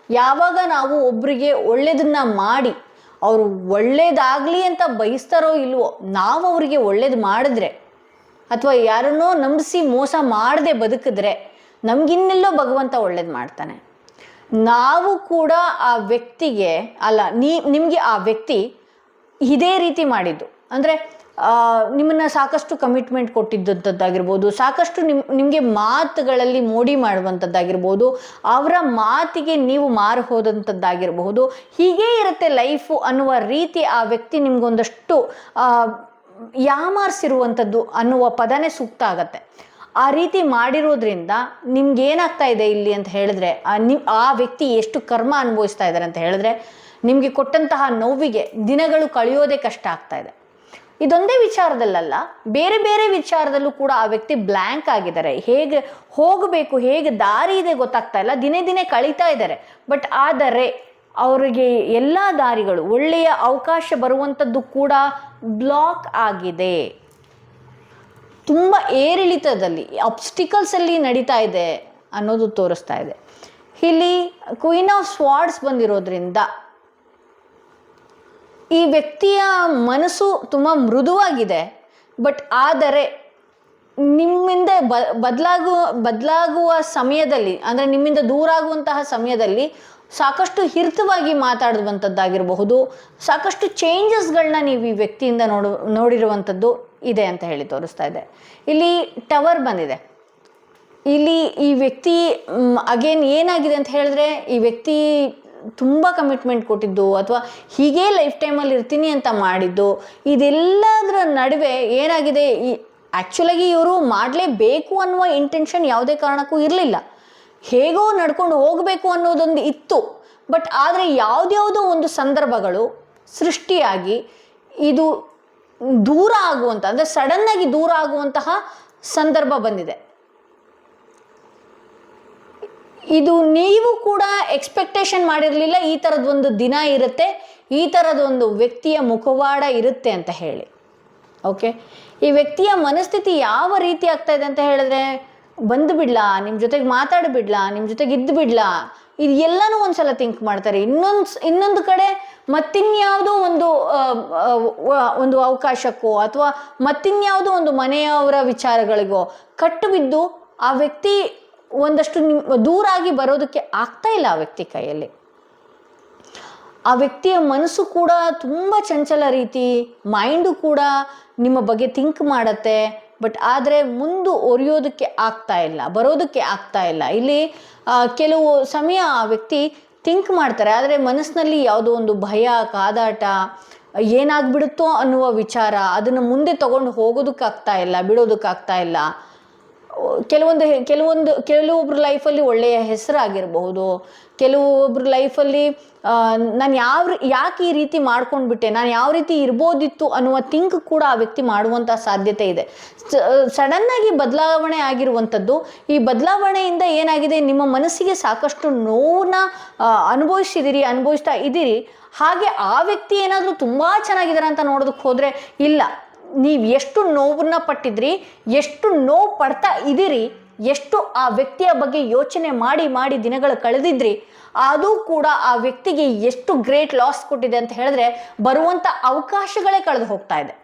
A: ಯಾವಾಗ ನಾವು ಒಬ್ಬರಿಗೆ ಒಳ್ಳೆಯದನ್ನು ಮಾಡಿ ಅವರು ಒಳ್ಳೇದಾಗಲಿ ಅಂತ ಬಯಸ್ತಾರೋ ಇಲ್ವೋ, ನಾವು ಅವರಿಗೆ ಒಳ್ಳೇದು ಮಾಡಿದ್ರೆ ಅಥವಾ ಯಾರನ್ನೋ ನಂಬಿಸಿ ಮೋಸ ಮಾಡದೆ ಬದುಕಿದ್ರೆ ನಮಗಿನ್ನೆಲ್ಲೋ ಭಗವಂತ ಒಳ್ಳೇದು ಮಾಡ್ತಾನೆ. ನಾವು ಕೂಡ ಆ ವ್ಯಕ್ತಿಗೆ ನಿಮಗೆ ಆ ವ್ಯಕ್ತಿ ಇದೇ ರೀತಿ ಮಾಡಿದ್ದು ಅಂದರೆ ನಿಮ್ಮನ್ನು ಸಾಕಷ್ಟು ಕಮಿಟ್ಮೆಂಟ್ ಕೊಟ್ಟಿದ್ದಂಥದ್ದಾಗಿರ್ಬೋದು, ಸಾಕಷ್ಟು ನಿಮಗೆ ಮಾತುಗಳಲ್ಲಿ ಮೋಡಿ ಮಾಡುವಂಥದ್ದಾಗಿರ್ಬೋದು, ಅವರ ಮಾತಿಗೆ ನೀವು ಮಾರು ಹೋದಂಥದ್ದಾಗಿರಬಹುದು. ಹೀಗೇ ಇರುತ್ತೆ ಲೈಫು ಅನ್ನುವ ರೀತಿ ಆ ವ್ಯಕ್ತಿ ನಿಮಗೊಂದಷ್ಟು ಯಾಮಾರಿಸಿರುವಂಥದ್ದು ಅನ್ನುವ ಪದನೇ ಸೂಕ್ತ ಆಗತ್ತೆ. ಆ ರೀತಿ ಮಾಡಿರೋದ್ರಿಂದ ನಿಮ್ಗೆ ಏನಾಗ್ತಾ ಇದೆ ಇಲ್ಲಿ ಅಂತ ಹೇಳಿದ್ರೆ, ಆ ವ್ಯಕ್ತಿ ಎಷ್ಟು ಕರ್ಮ ಅನುಭವಿಸ್ತಾ ಇದ್ದಾರೆ ಅಂತ ಹೇಳಿದ್ರೆ, ನಿಮಗೆ ಕೊಟ್ಟಂತಹ ನೋವಿಗೆ ದಿನಗಳು ಕಳೆಯೋದೇ ಕಷ್ಟ ಆಗ್ತಾ ಇದೆ. ಇದೊಂದೇ ವಿಚಾರದಲ್ಲ, ಬೇರೆ ಬೇರೆ ವಿಚಾರದಲ್ಲೂ ಕೂಡ ಆ ವ್ಯಕ್ತಿ ಬ್ಲ್ಯಾಂಕ್ ಆಗಿದ್ದಾರೆ. ಹೇಗೆ ಹೋಗಬೇಕು, ಹೇಗೆ ದಾರಿ ಇದೆ ಗೊತ್ತಾಗ್ತಾ ಇಲ್ಲ, ದಿನೇ ದಿನೇ ಕಳೀತಾ ಇದ್ದಾರೆ. ಬಟ್ ಆದರೆ ಅವರಿಗೆ ಎಲ್ಲ ದಾರಿಗಳು, ಒಳ್ಳೆಯ ಅವಕಾಶ ಬರುವಂಥದ್ದು ಕೂಡ ಬ್ಲಾಕ್ ಆಗಿದೆ. ತುಂಬ ಏರಿಳಿತದಲ್ಲಿ ಅಬ್ಸ್ಟಿಕಲ್ಸಲ್ಲಿ ನಡೀತಾ ಇದೆ ಅನ್ನೋದು ತೋರಿಸ್ತಾ ಇದೆ. ಇಲ್ಲಿ ಕ್ವೀನ್ ಆಫ್ ಸ್ವಾರ್ಡ್ಸ್ ಬಂದಿರೋದ್ರಿಂದ ಈ ವ್ಯಕ್ತಿಯ ಮನಸ್ಸು ತುಂಬ ಮೃದುವಾಗಿದೆ. ಬಟ್ ಆದರೆ ನಿಮ್ಮಿಂದ ಬದಲಾಗುವ ಸಮಯದಲ್ಲಿ, ಅಂದರೆ ನಿಮ್ಮಿಂದ ದೂರ ಆಗುವಂತಹ ಸಮಯದಲ್ಲಿ ಸಾಕಷ್ಟು ಹಿರಿತವಾಗಿ ಮಾತಾಡುವಂಥದ್ದಾಗಿರಬಹುದು, ಸಾಕಷ್ಟು ಚೇಂಜಸ್ಗಳನ್ನ ನೀವು ಈ ವ್ಯಕ್ತಿಯಿಂದ ನೋಡಿರುವಂಥದ್ದು ಇದೆ ಅಂತ ಹೇಳಿ ತೋರಿಸ್ತಾ ಇದೆ. ಇಲ್ಲಿ ಟವರ್ ಬಂದಿದೆ. ಇಲ್ಲಿ ಈ ವ್ಯಕ್ತಿ ಅಗೇನ್ ಏನಾಗಿದೆ ಅಂತ ಹೇಳಿದ್ರೆ, ಈ ವ್ಯಕ್ತಿ ತುಂಬ ಕಮಿಟ್ಮೆಂಟ್ ಕೊಟ್ಟಿದ್ದು ಅಥವಾ ಹೀಗೇ ಲೈಫ್ ಟೈಮಲ್ಲಿ ಇರ್ತೀನಿ ಅಂತ ಮಾಡಿದ್ದು, ಇದೆಲ್ಲದರ ನಡುವೆ ಏನಾಗಿದೆ, ಆ್ಯಕ್ಚುಲಾಗಿ ಇವರು ಮಾಡಲೇಬೇಕು ಅನ್ನುವ ಇಂಟೆನ್ಷನ್ ಯಾವುದೇ ಕಾರಣಕ್ಕೂ ಇರಲಿಲ್ಲ. ಹೇಗೋ ನಡ್ಕೊಂಡು ಹೋಗಬೇಕು ಅನ್ನೋದೊಂದು ಇತ್ತು. ಬಟ್ ಆದರೆ ಯಾವುದ್ಯಾವುದೋ ಒಂದು ಸಂದರ್ಭಗಳು ಸೃಷ್ಟಿಯಾಗಿ ಇದು ದೂರ ಆಗುವಂಥ, ಅಂದರೆ ಸಡನ್ನಾಗಿ ದೂರ ಆಗುವಂತಹ ಸಂದರ್ಭ ಬಂದಿದೆ. ಇದು ನೀವು ಕೂಡ ಎಕ್ಸ್ಪೆಕ್ಟೇಷನ್ ಮಾಡಿರಲಿಲ್ಲ ಈ ಥರದೊಂದು ದಿನ ಇರುತ್ತೆ, ಈ ಥರದೊಂದು ವ್ಯಕ್ತಿಯ ಮುಖವಾಡ ಇರುತ್ತೆ ಅಂತ ಹೇಳಿ. ಓಕೆ, ಈ ವ್ಯಕ್ತಿಯ ಮನಸ್ಥಿತಿ ಯಾವ ರೀತಿ ಆಗ್ತಾ ಇದೆ ಅಂತ ಹೇಳಿದ್ರೆ, ಬಂದು ಬಿಡ್ಲಾ, ನಿಮ್ಮ ಜೊತೆಗೆ ಮಾತಾಡಿಬಿಡ್ಲಾ, ನಿಮ್ಮ ಜೊತೆಗೆ ಇದ್ದು ಬಿಡ್ಲಾ, ಇದು ಎಲ್ಲನೂ ಒಂದ್ಸಲ ಥಿಂಕ್ ಮಾಡ್ತಾರೆ. ಇನ್ನೊಂದು ಕಡೆ ಮತ್ತಿನ್ಯಾವುದೋ ಒಂದು ಅವಕಾಶಕ್ಕೋ ಅಥವಾ ಮತ್ತಿನ್ಯಾವುದೋ ಒಂದು ಮನೆಯವರ ವಿಚಾರಗಳಿಗೋ ಕಟ್ಟು ಬಿದ್ದು ಆ ವ್ಯಕ್ತಿ ಒಂದಷ್ಟು ದೂರಾಗಿ ಬರೋದಕ್ಕೆ ಆಗ್ತಾ ಇಲ್ಲ ಆ ವ್ಯಕ್ತಿ ಕೈಯಲ್ಲಿ. ಆ ವ್ಯಕ್ತಿಯ ಮನಸ್ಸು ಕೂಡ ತುಂಬ ಚಂಚಲ ರೀತಿ, ಮೈಂಡು ಕೂಡ ನಿಮ್ಮ ಬಗ್ಗೆ ಥಿಂಕ್ ಮಾಡತ್ತೆ. ಬಟ್ ಆದರೆ ಮುಂದುವರಿಯೋದಕ್ಕೆ ಆಗ್ತಾ ಇಲ್ಲ, ಬರೋದಕ್ಕೆ ಆಗ್ತಾ ಇಲ್ಲ. ಇಲ್ಲಿ ಕೆಲವು ಸಮಯ ಆ ವ್ಯಕ್ತಿ ಥಿಂಕ್ ಮಾಡ್ತಾರೆ, ಆದರೆ ಮನಸ್ಸಿನಲ್ಲಿ ಯಾವುದೋ ಒಂದು ಭಯ, ಕಾದಾಟ, ಏನಾಗ್ಬಿಡುತ್ತೋ ಅನ್ನುವ ವಿಚಾರ, ಅದನ್ನು ಮುಂದೆ ತಗೊಂಡು ಹೋಗೋದಕ್ಕಾಗ್ತಾ ಇಲ್ಲ, ಬಿಡೋದಕ್ಕಾಗ್ತಾ ಇಲ್ಲ. ಕೆಲವೊಬ್ರ ಲೈಫಲ್ಲಿ ಒಳ್ಳೆಯ ಹೆಸರಾಗಿರಬಹುದು, ಕೆಲವೊಬ್ರ ಲೈಫಲ್ಲಿ ನಾನು ಯಾಕೆ ಈ ರೀತಿ ಮಾಡ್ಕೊಂಡ್ಬಿಟ್ಟೆ, ನಾನು ಯಾವ ರೀತಿ ಇರ್ಬೋದಿತ್ತು ಅನ್ನುವ ಥಿಂಕ್ ಕೂಡ ಆ ವ್ಯಕ್ತಿ ಮಾಡುವಂಥ ಸಾಧ್ಯತೆ ಇದೆ. ಸಡನ್ನಾಗಿ ಬದಲಾವಣೆ ಆಗಿರುವಂಥದ್ದು. ಈ ಬದಲಾವಣೆಯಿಂದ ಏನಾಗಿದೆ, ನಿಮ್ಮ ಮನಸ್ಸಿಗೆ ಸಾಕಷ್ಟು ನೋವನ್ನ ಅನುಭವಿಸ್ತಾ ಇದ್ದೀರಿ. ಹಾಗೆ ಆ ವ್ಯಕ್ತಿ ಏನಾದರೂ ತುಂಬ ಚೆನ್ನಾಗಿದ್ದಾರೆ ಅಂತ ನೋಡೋದಕ್ಕೆ ಹೋದರೆ ಇಲ್ಲ, ನೀವು ಎಷ್ಟು ನೋವನ್ನ ಪಟ್ಟಿದ್ರಿ, ಎಷ್ಟು ನೋವು ಪಡ್ತಾ ಇದ್ದೀರಿ, ಎಷ್ಟು ಆ ವ್ಯಕ್ತಿಯ ಬಗ್ಗೆ ಯೋಚನೆ ಮಾಡಿ ದಿನಗಳು ಕಳೆದಿದ್ರಿ, ಅದು ಕೂಡ ಆ ವ್ಯಕ್ತಿಗೆ ಎಷ್ಟು ಗ್ರೇಟ್ ಲಾಸ್ ಕೊಟ್ಟಿದೆ ಅಂತ ಹೇಳಿದ್ರೆ, ಬರುವಂಥ ಅವಕಾಶಗಳೇ ಕಳೆದು ಹೋಗ್ತಾ ಇದೆ,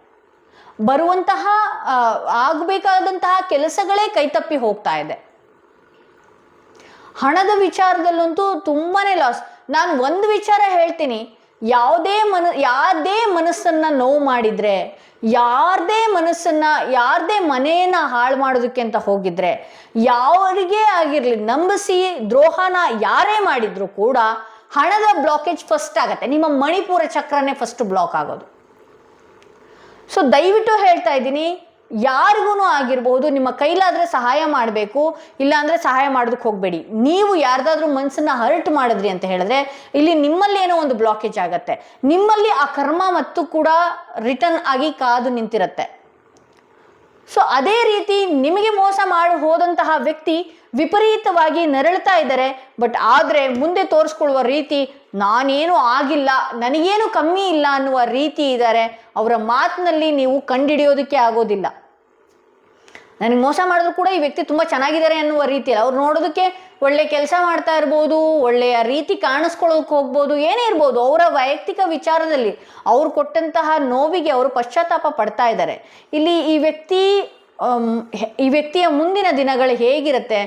A: ಬರುವಂತಹ ಆಗಬೇಕಾದಂತಹ ಕೆಲಸಗಳೇ ಕೈತಪ್ಪಿ ಹೋಗ್ತಾ ಇದೆ. ಹಣದ ವಿಚಾರದಲ್ಲಂತೂ ತುಂಬಾನೇ ಲಾಸ್. ನಾನು ಒಂದು ವಿಚಾರ ಹೇಳ್ತೀನಿ, ಯಾರದೇ ಮನಸ್ಸನ್ನ ನೋವು ಮಾಡಿದ್ರೆ, ಯಾರದೇ ಮನೆಯನ್ನ ಹಾಳು ಮಾಡೋದಕ್ಕೆ ಅಂತ ಹೋಗಿದ್ರೆ, ಯಾರಿಗೆ ಆಗಿರ್ಲಿ ನಂಬಿಸಿ ದ್ರೋಹನ ಯಾರೇ ಮಾಡಿದ್ರು ಕೂಡ ಹಣದ ಬ್ಲಾಕೇಜ್ ಫಸ್ಟ್ ಆಗತ್ತೆ. ನಿಮ್ಮ ಮಣಿಪುರ ಚಕ್ರನೇ ಫಸ್ಟ್ ಬ್ಲಾಕ್ ಆಗೋದು. ಸೊ ದಯವಿಟ್ಟು ಹೇಳ್ತಾ ಇದ್ದೀನಿ, ಯಾರಿಗೂ ಆಗಿರಬಹುದು, ನಿಮ್ಮ ಕೈಲಾದರೆ ಸಹಾಯ ಮಾಡಬೇಕು, ಇಲ್ಲಾಂದರೆ ಸಹಾಯ ಮಾಡೋದಕ್ಕೆ ಹೋಗಬೇಡಿ. ನೀವು ಯಾರ್ದಾದ್ರೂ ಮನಸ್ಸನ್ನ ಹರ್ಟ್ ಮಾಡಿದ್ರಿ ಅಂತ ಹೇಳಿದ್ರೆ, ಇಲ್ಲಿ ನಿಮ್ಮಲ್ಲಿ ಏನೋ ಒಂದು ಬ್ಲಾಕೇಜ್ ಆಗತ್ತೆ, ನಿಮ್ಮಲ್ಲಿ ಆ ಕರ್ಮ ಮತ್ತು ಕೂಡ ರಿಟರ್ನ್ ಆಗಿ ಕಾದು ನಿಂತಿರುತ್ತೆ. ಸೊ ಅದೇ ರೀತಿ ನಿಮಗೆ ಮೋಸ ಮಾಡಿ ಹೋದಂತಹ ವ್ಯಕ್ತಿ ವಿಪರೀತವಾಗಿ ನರಳ್ತಾ ಇದ್ದಾರೆ. ಬಟ್ ಆದರೆ ಮುಂದೆ ತೋರಿಸ್ಕೊಳ್ಳುವ ರೀತಿ ನಾನೇನು ಆಗಿಲ್ಲ, ನನಗೇನು ಕಮ್ಮಿ ಇಲ್ಲ ಅನ್ನುವ ರೀತಿ ಇದ್ದಾರೆ. ಅವರ ಮಾತಿನಲ್ಲಿ ನೀವು ಕಂಡುಹಿಡಿಯೋದಕ್ಕೆ ಆಗೋದಿಲ್ಲ. ನನಗೆ ಮೋಸ ಮಾಡಿದ್ರು ಕೂಡ ಈ ವ್ಯಕ್ತಿ ತುಂಬ ಚೆನ್ನಾಗಿದ್ದಾರೆ ಅನ್ನುವ ರೀತಿಯಲ್ಲಿ ಅವ್ರು ನೋಡೋದಕ್ಕೆ ಒಳ್ಳೆ ಕೆಲಸ ಮಾಡ್ತಾ ಇರ್ಬೋದು, ಒಳ್ಳೆಯ ರೀತಿ ಕಾಣಿಸ್ಕೊಳ್ಳೋಕೆ ಹೋಗ್ಬೋದು, ಏನೇ ಇರ್ಬೋದು. ಅವರ ವೈಯಕ್ತಿಕ ವಿಚಾರದಲ್ಲಿ ಅವ್ರು ಕೊಟ್ಟಂತಹ ನೋವಿಗೆ ಅವರು ಪಶ್ಚಾತ್ತಾಪ ಪಡ್ತಾ ಇದ್ದಾರೆ. ಇಲ್ಲಿ ಈ ವ್ಯಕ್ತಿಯ ಮುಂದಿನ ದಿನಗಳು ಹೇಗಿರುತ್ತೆ,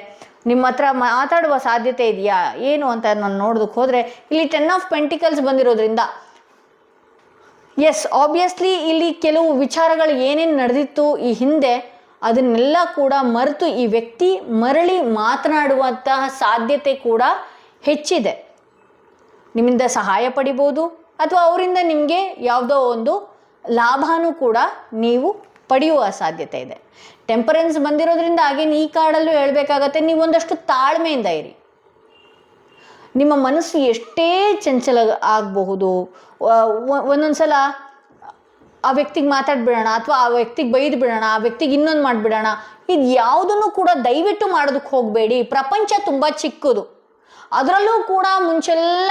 A: ನಿಮ್ಮ ಹತ್ರ ಮಾತಾಡುವ ಸಾಧ್ಯತೆ ಇದೆಯಾ ಏನು ಅಂತ ನಾನು ನೋಡೋದಕ್ಕೆ ಹೋದರೆ ಇಲ್ಲಿ 10 ಆಫ್ ಪೆಂಟಿಕಲ್ಸ್ ಬಂದಿರೋದ್ರಿಂದ ಎಸ್ ಆಬ್ವಿಯಸ್ಲಿ ಇಲ್ಲಿ ಕೆಲವು ವಿಚಾರಗಳು ಏನೇನು ನಡೆದಿತ್ತು ಈ ಹಿಂದೆ ಅದನ್ನೆಲ್ಲ ಕೂಡ ಮರೆತು ಈ ವ್ಯಕ್ತಿ ಮರಳಿ ಮಾತನಾಡುವಂತಹ ಸಾಧ್ಯತೆ ಕೂಡ ಹೆಚ್ಚಿದೆ. ನಿಮ್ಮಿಂದ ಸಹಾಯ ಪಡಿಬೋದು ಅಥವಾ ಅವರಿಂದ ನಿಮಗೆ ಯಾವುದೋ ಒಂದು ಲಾಭನೂ ಕೂಡ ನೀವು ಪಡೆಯುವ ಸಾಧ್ಯತೆ ಇದೆ. ಟೆಂಪರೆನ್ಸ್ ಬಂದಿರೋದ್ರಿಂದ ಹಾಗೆ ಈ ಕಾರ್ಡಲ್ಲೂ ಹೇಳಬೇಕಾಗತ್ತೆ, ನೀವು ಒಂದಷ್ಟು ತಾಳ್ಮೆಯಿಂದ ಇರಿ. ನಿಮ್ಮ ಮನಸ್ಸು ಎಷ್ಟೇ ಚಂಚಲ ಆಗಬಹುದು, ಒಂದೊಂದ್ಸಲ ಆ ವ್ಯಕ್ತಿಗೆ ಮಾತಾಡ್ಬಿಡೋಣ ಅಥವಾ ಆ ವ್ಯಕ್ತಿಗೆ ಬೈದು ಬಿಡೋಣ, ಆ ವ್ಯಕ್ತಿಗೆ ಇನ್ನೊಂದು ಮಾಡಿಬಿಡೋಣ, ಇದು ಯಾವುದನ್ನು ಕೂಡ ದಯವಿಟ್ಟು ಮಾಡೋದಕ್ಕೆ ಹೋಗಬೇಡಿ. ಪ್ರಪಂಚ ತುಂಬ ಚಿಕ್ಕದು. ಅದರಲ್ಲೂ ಕೂಡ ಮುಂಚೆಲ್ಲ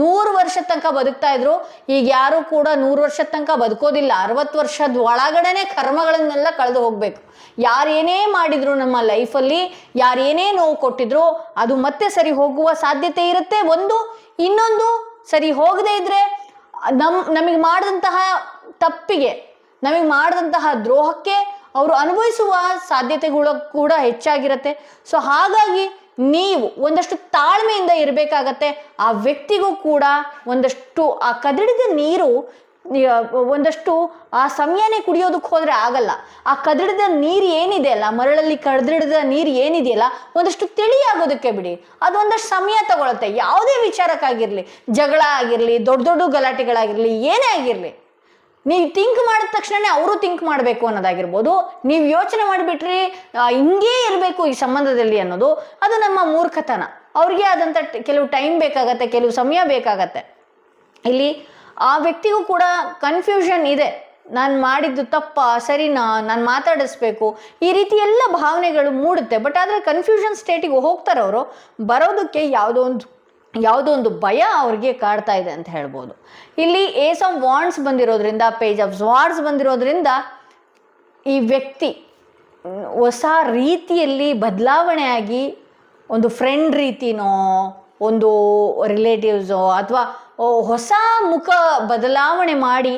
A: 100 ವರ್ಷದ ತನಕ ಬದುಕ್ತಾ ಇದ್ರು. ಈಗ ಯಾರು ಕೂಡ 100 ವರ್ಷದ ತನಕ ಬದುಕೋದಿಲ್ಲ. 60 ವರ್ಷದ ಒಳಗಡೆನೆ ಕರ್ಮಗಳನ್ನೆಲ್ಲ ಕಳೆದು ಹೋಗ್ಬೇಕು. ಯಾರೇನೇ ಮಾಡಿದ್ರು ನಮ್ಮ ಲೈಫಲ್ಲಿ, ಯಾರೇನೇ ನೋವು ಕೊಟ್ಟಿದ್ರು ಅದು ಮತ್ತೆ ಸರಿ ಹೋಗುವ ಸಾಧ್ಯತೆ ಇರುತ್ತೆ. ಇನ್ನೊಂದು ಸರಿ ಹೋಗದೇ ಇದ್ರೆ ನಮಗೆ ಮಾಡಿದಂತಹ ತಪ್ಪಿಗೆ, ನಮಗೆ ಮಾಡಿದಂತಹ ದ್ರೋಹಕ್ಕೆ ಅವರು ಅನುಭವಿಸುವ ಸಾಧ್ಯತೆಗಳು ಕೂಡ ಹೆಚ್ಚಾಗಿರುತ್ತೆ. ಸೊ ಹಾಗಾಗಿ ನೀವು ಒಂದಷ್ಟು ತಾಳ್ಮೆಯಿಂದ ಇರಬೇಕಾಗತ್ತೆ. ಆ ವ್ಯಕ್ತಿಗೂ ಕೂಡ ಒಂದಷ್ಟು ಆ ಕದಡಿದ ನೀರು, ಒಂದಷ್ಟು ಆ ಸಮಯನೇ ಕುಡಿಯೋದಕ್ಕೆ ಹೋದರೆ ಆಗಲ್ಲ. ಆ ಕದಡಿದ ನೀರು ಏನಿದೆಯಲ್ಲ, ಮರಳಲ್ಲಿ ಕದಡಿದ ನೀರು ಏನಿದೆಯಲ್ಲ, ಒಂದಷ್ಟು ತಿಳಿಯಾಗೋದಕ್ಕೆ ಬಿಡಿ. ಅದು ಒಂದಷ್ಟು ಸಮಯ ತಗೊಳುತ್ತೆ. ಯಾವುದೇ ವಿಚಾರಕ್ಕಾಗಿರಲಿ, ಜಗಳ ಆಗಿರಲಿ, ದೊಡ್ಡ ದೊಡ್ಡ ಗಲಾಟೆಗಳಾಗಿರಲಿ, ಏನೇ ಆಗಿರಲಿ, ನೀವು ಥಿಂಕ್ ಮಾಡಿದ ತಕ್ಷಣನೇ ಅವರು ಥಿಂಕ್ ಮಾಡಬೇಕು ಅನ್ನೋದಾಗಿರ್ಬೋದು. ನೀವು ಯೋಚನೆ ಮಾಡಿಬಿಟ್ರಿ ಹಿಂಗೇ ಇರಬೇಕು ಈ ಸಂಬಂಧದಲ್ಲಿ ಅನ್ನೋದು, ಅದು ನಮ್ಮ ಮೂರ್ಖತನ. ಅವ್ರಿಗೆ ಆದಂಥ ಕೆಲವು ಟೈಮ್ ಬೇಕಾಗತ್ತೆ, ಕೆಲವು ಸಮಯ ಬೇಕಾಗತ್ತೆ. ಇಲ್ಲಿ ಆ ವ್ಯಕ್ತಿಗೂ ಕೂಡ ಕನ್ಫ್ಯೂಷನ್ ಇದೆ. ನಾನು ಮಾಡಿದ್ದು ತಪ್ಪ, ಸರಿನಾ, ನಾನು ಮಾತಾಡಿಸ್ಬೇಕು, ಈ ರೀತಿ ಎಲ್ಲ ಭಾವನೆಗಳು ಮೂಡುತ್ತೆ. ಬಟ್ ಆದರೆ ಕನ್ಫ್ಯೂಷನ್ ಸ್ಟೇಟಿಗೆ ಹೋಗ್ತಾರೆ ಅವರು. ಬರೋದಕ್ಕೆ ಯಾವುದೋ ಒಂದು ಭಯ ಅವ್ರಿಗೆ ಕಾಡ್ತಾ ಇದೆ ಅಂತ ಹೇಳ್ಬೋದು. ಇಲ್ಲಿ ಏಸ್ ಆಫ್ ವಾಂಡ್ಸ್ ಬಂದಿರೋದ್ರಿಂದ, ಪೇಜ್ ಆಫ್ ಸ್ವಾರ್ಡ್ಸ್ ಬಂದಿರೋದ್ರಿಂದ ಈ ವ್ಯಕ್ತಿ ಹೊಸ ರೀತಿಯಲ್ಲಿ ಬದಲಾವಣೆಯಾಗಿ ಒಂದು ಫ್ರೆಂಡ್ ರೀತಿನೋ, ಒಂದು ರಿಲೇಟಿವ್ಸೋ ಅಥವಾ ಹೊಸ ಮುಖ ಬದಲಾವಣೆ ಮಾಡಿ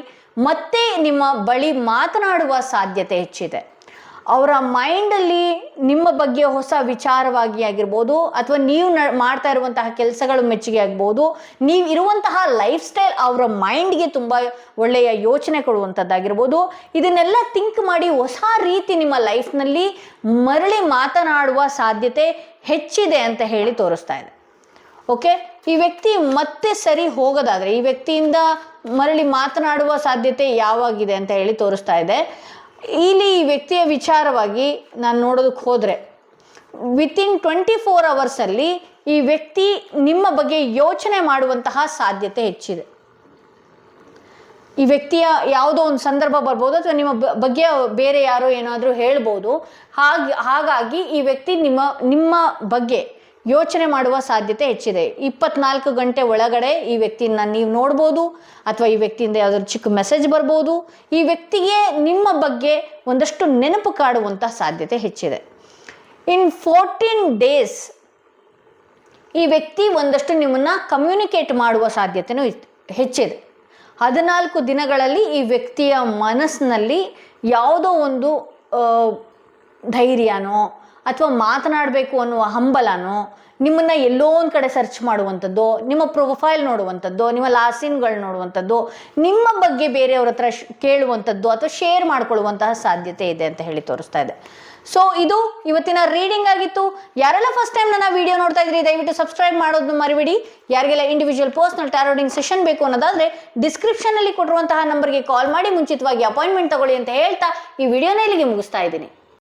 A: ಮತ್ತೆ ನಿಮ್ಮ ಬಳಿ ಮಾತನಾಡುವ ಸಾಧ್ಯತೆ ಹೆಚ್ಚಿದೆ. ಅವರ ಮೈಂಡಲ್ಲಿ ನಿಮ್ಮ ಬಗ್ಗೆ ಹೊಸ ವಿಚಾರವಾಗಿ ಆಗಿರ್ಬೋದು, ಅಥವಾ ನೀವು ಮಾಡ್ತಾ ಇರುವಂತಹ ಕೆಲಸಗಳು ಮೆಚ್ಚುಗೆ ಆಗ್ಬೋದು, ನೀವು ಇರುವಂತಹ ಲೈಫ್ ಸ್ಟೈಲ್ ಅವರ ಮೈಂಡ್ಗೆ ತುಂಬ ಒಳ್ಳೆಯ ಯೋಚನೆ ಕೊಡುವಂಥದ್ದಾಗಿರ್ಬೋದು. ಇದನ್ನೆಲ್ಲ ಥಿಂಕ್ ಮಾಡಿ ಹೊಸ ರೀತಿ ನಿಮ್ಮ ಲೈಫ್ನಲ್ಲಿ ಮರಳಿ ಮಾತನಾಡುವ ಸಾಧ್ಯತೆ ಹೆಚ್ಚಿದೆ ಅಂತ ಹೇಳಿ ತೋರಿಸ್ತಾ ಇದೆ. ಓಕೆ, ಈ ವ್ಯಕ್ತಿ ಮತ್ತೆ ಸರಿ ಹೋಗೋದಾದರೆ ಈ ವ್ಯಕ್ತಿಯಿಂದ ಮರಳಿ ಮಾತನಾಡುವ ಸಾಧ್ಯತೆ ಯಾವಾಗಿದೆ ಅಂತ ಹೇಳಿ ತೋರಿಸ್ತಾ ಇದೆ. ಇಲ್ಲಿ ಈ ವ್ಯಕ್ತಿಯ ವಿಚಾರವಾಗಿ ನಾನು ನೋಡೋದಕ್ಕೆ ಹೋದರೆ ವಿತಿನ್ 24 ಅವರ್ಸಲ್ಲಿ ಈ ವ್ಯಕ್ತಿ ನಿಮ್ಮ ಬಗ್ಗೆ ಯೋಚನೆ ಮಾಡುವಂತಹ ಸಾಧ್ಯತೆ ಹೆಚ್ಚಿದೆ. ಈ ವ್ಯಕ್ತಿಯ ಯಾವುದೋ ಒಂದು ಸಂದರ್ಭ ಬರ್ಬೋದು ಅಥವಾ ನಿಮ್ಮ ಬಗ್ಗೆ ಬೇರೆ ಯಾರೋ ಏನಾದರೂ ಹೇಳ್ಬೋದು. ಹಾಗಾಗಿ ಈ ವ್ಯಕ್ತಿ ನಿಮ್ಮ ಬಗ್ಗೆ ಯೋಚನೆ ಮಾಡುವ ಸಾಧ್ಯತೆ ಹೆಚ್ಚಿದೆ. 24 ಗಂಟೆ ಒಳಗಡೆ ಈ ವ್ಯಕ್ತಿನ ನೀವು ನೋಡ್ಬೋದು, ಅಥವಾ ಈ ವ್ಯಕ್ತಿಯಿಂದ ಯಾವುದಾದ್ರು ಚಿಕ್ಕ ಮೆಸೇಜ್ ಬರ್ಬೋದು. ಈ ವ್ಯಕ್ತಿಗೆ ನಿಮ್ಮ ಬಗ್ಗೆ ಒಂದಷ್ಟು ನೆನಪು ಕಾಡುವಂಥ ಸಾಧ್ಯತೆ ಹೆಚ್ಚಿದೆ. ಇನ್ 14 ಡೇಸ್ ಈ ವ್ಯಕ್ತಿ ಒಂದಷ್ಟು ನಿಮ್ಮನ್ನು ಕಮ್ಯುನಿಕೇಟ್ ಮಾಡುವ ಸಾಧ್ಯತೆನೂ ಹೆಚ್ಚಿದೆ. 14 ದಿನಗಳಲ್ಲಿ ಈ ವ್ಯಕ್ತಿಯ ಮನಸ್ಸಿನಲ್ಲಿ ಯಾವುದೋ ಒಂದು ಧೈರ್ಯನೋ ಅಥವಾ ಮಾತನಾಡಬೇಕು ಅನ್ನುವ ಹಂಬಲನೋ, ನಿಮ್ಮನ್ನು ಎಲ್ಲೋ ಒಂದು ಕಡೆ ಸರ್ಚ್ ಮಾಡುವಂಥದ್ದು, ನಿಮ್ಮ ಪ್ರೊಫೈಲ್ ನೋಡುವಂಥದ್ದು, ನಿಮ್ಮ ಲಾಸಿನ್ಗಳು ನೋಡುವಂಥದ್ದು, ನಿಮ್ಮ ಬಗ್ಗೆ ಬೇರೆಯವ್ರ ಹತ್ರ ಕೇಳುವಂಥದ್ದು ಅಥವಾ ಶೇರ್ ಮಾಡ್ಕೊಳ್ಳುವಂತಹ ಸಾಧ್ಯತೆ ಇದೆ ಅಂತ ಹೇಳಿ ತೋರಿಸ್ತಾ ಇದೆ. ಸೊ ಇದು ಇವತ್ತಿನ ರೀಡಿಂಗ್ ಆಗಿತ್ತು. ಯಾರೆಲ್ಲ ಫಸ್ಟ್ ಟೈಮ್ ನನ್ನ ವಿಡಿಯೋ ನೋಡ್ತಾ ಇದ್ರಿ ದಯವಿಟ್ಟು ಸಬ್ಸ್ಕ್ರೈಬ್ ಮಾಡೋದನ್ನು ಮರಿಬೇಡಿ. ಯಾರಿಗೆಲ್ಲ ಇಂಡಿವಿಜುವಲ್ ಪರ್ಸನಲ್ ಟಾರೋ ರೀಡಿಂಗ್ ಸೆಷನ್ ಬೇಕು ಅನ್ನೋದಾದರೆ ಡಿಸ್ಕ್ರಿಪ್ಷನಲ್ಲಿ ಕೊಟ್ಟಿರುವಂತಹ ನಂಬರ್ಗೆ ಕಾಲ್ ಮಾಡಿ ಮುಂಚಿತವಾಗಿ ಅಪಾಯಿಂಟ್ಮೆಂಟ್ ತಗೊಳ್ಳಿ ಅಂತ ಹೇಳ್ತಾ ಈ ವಿಡಿಯೋನ ಇಲ್ಲಿಗೆ ಮುಗಿಸ್ತಾ ಇದ್ದೀನಿ.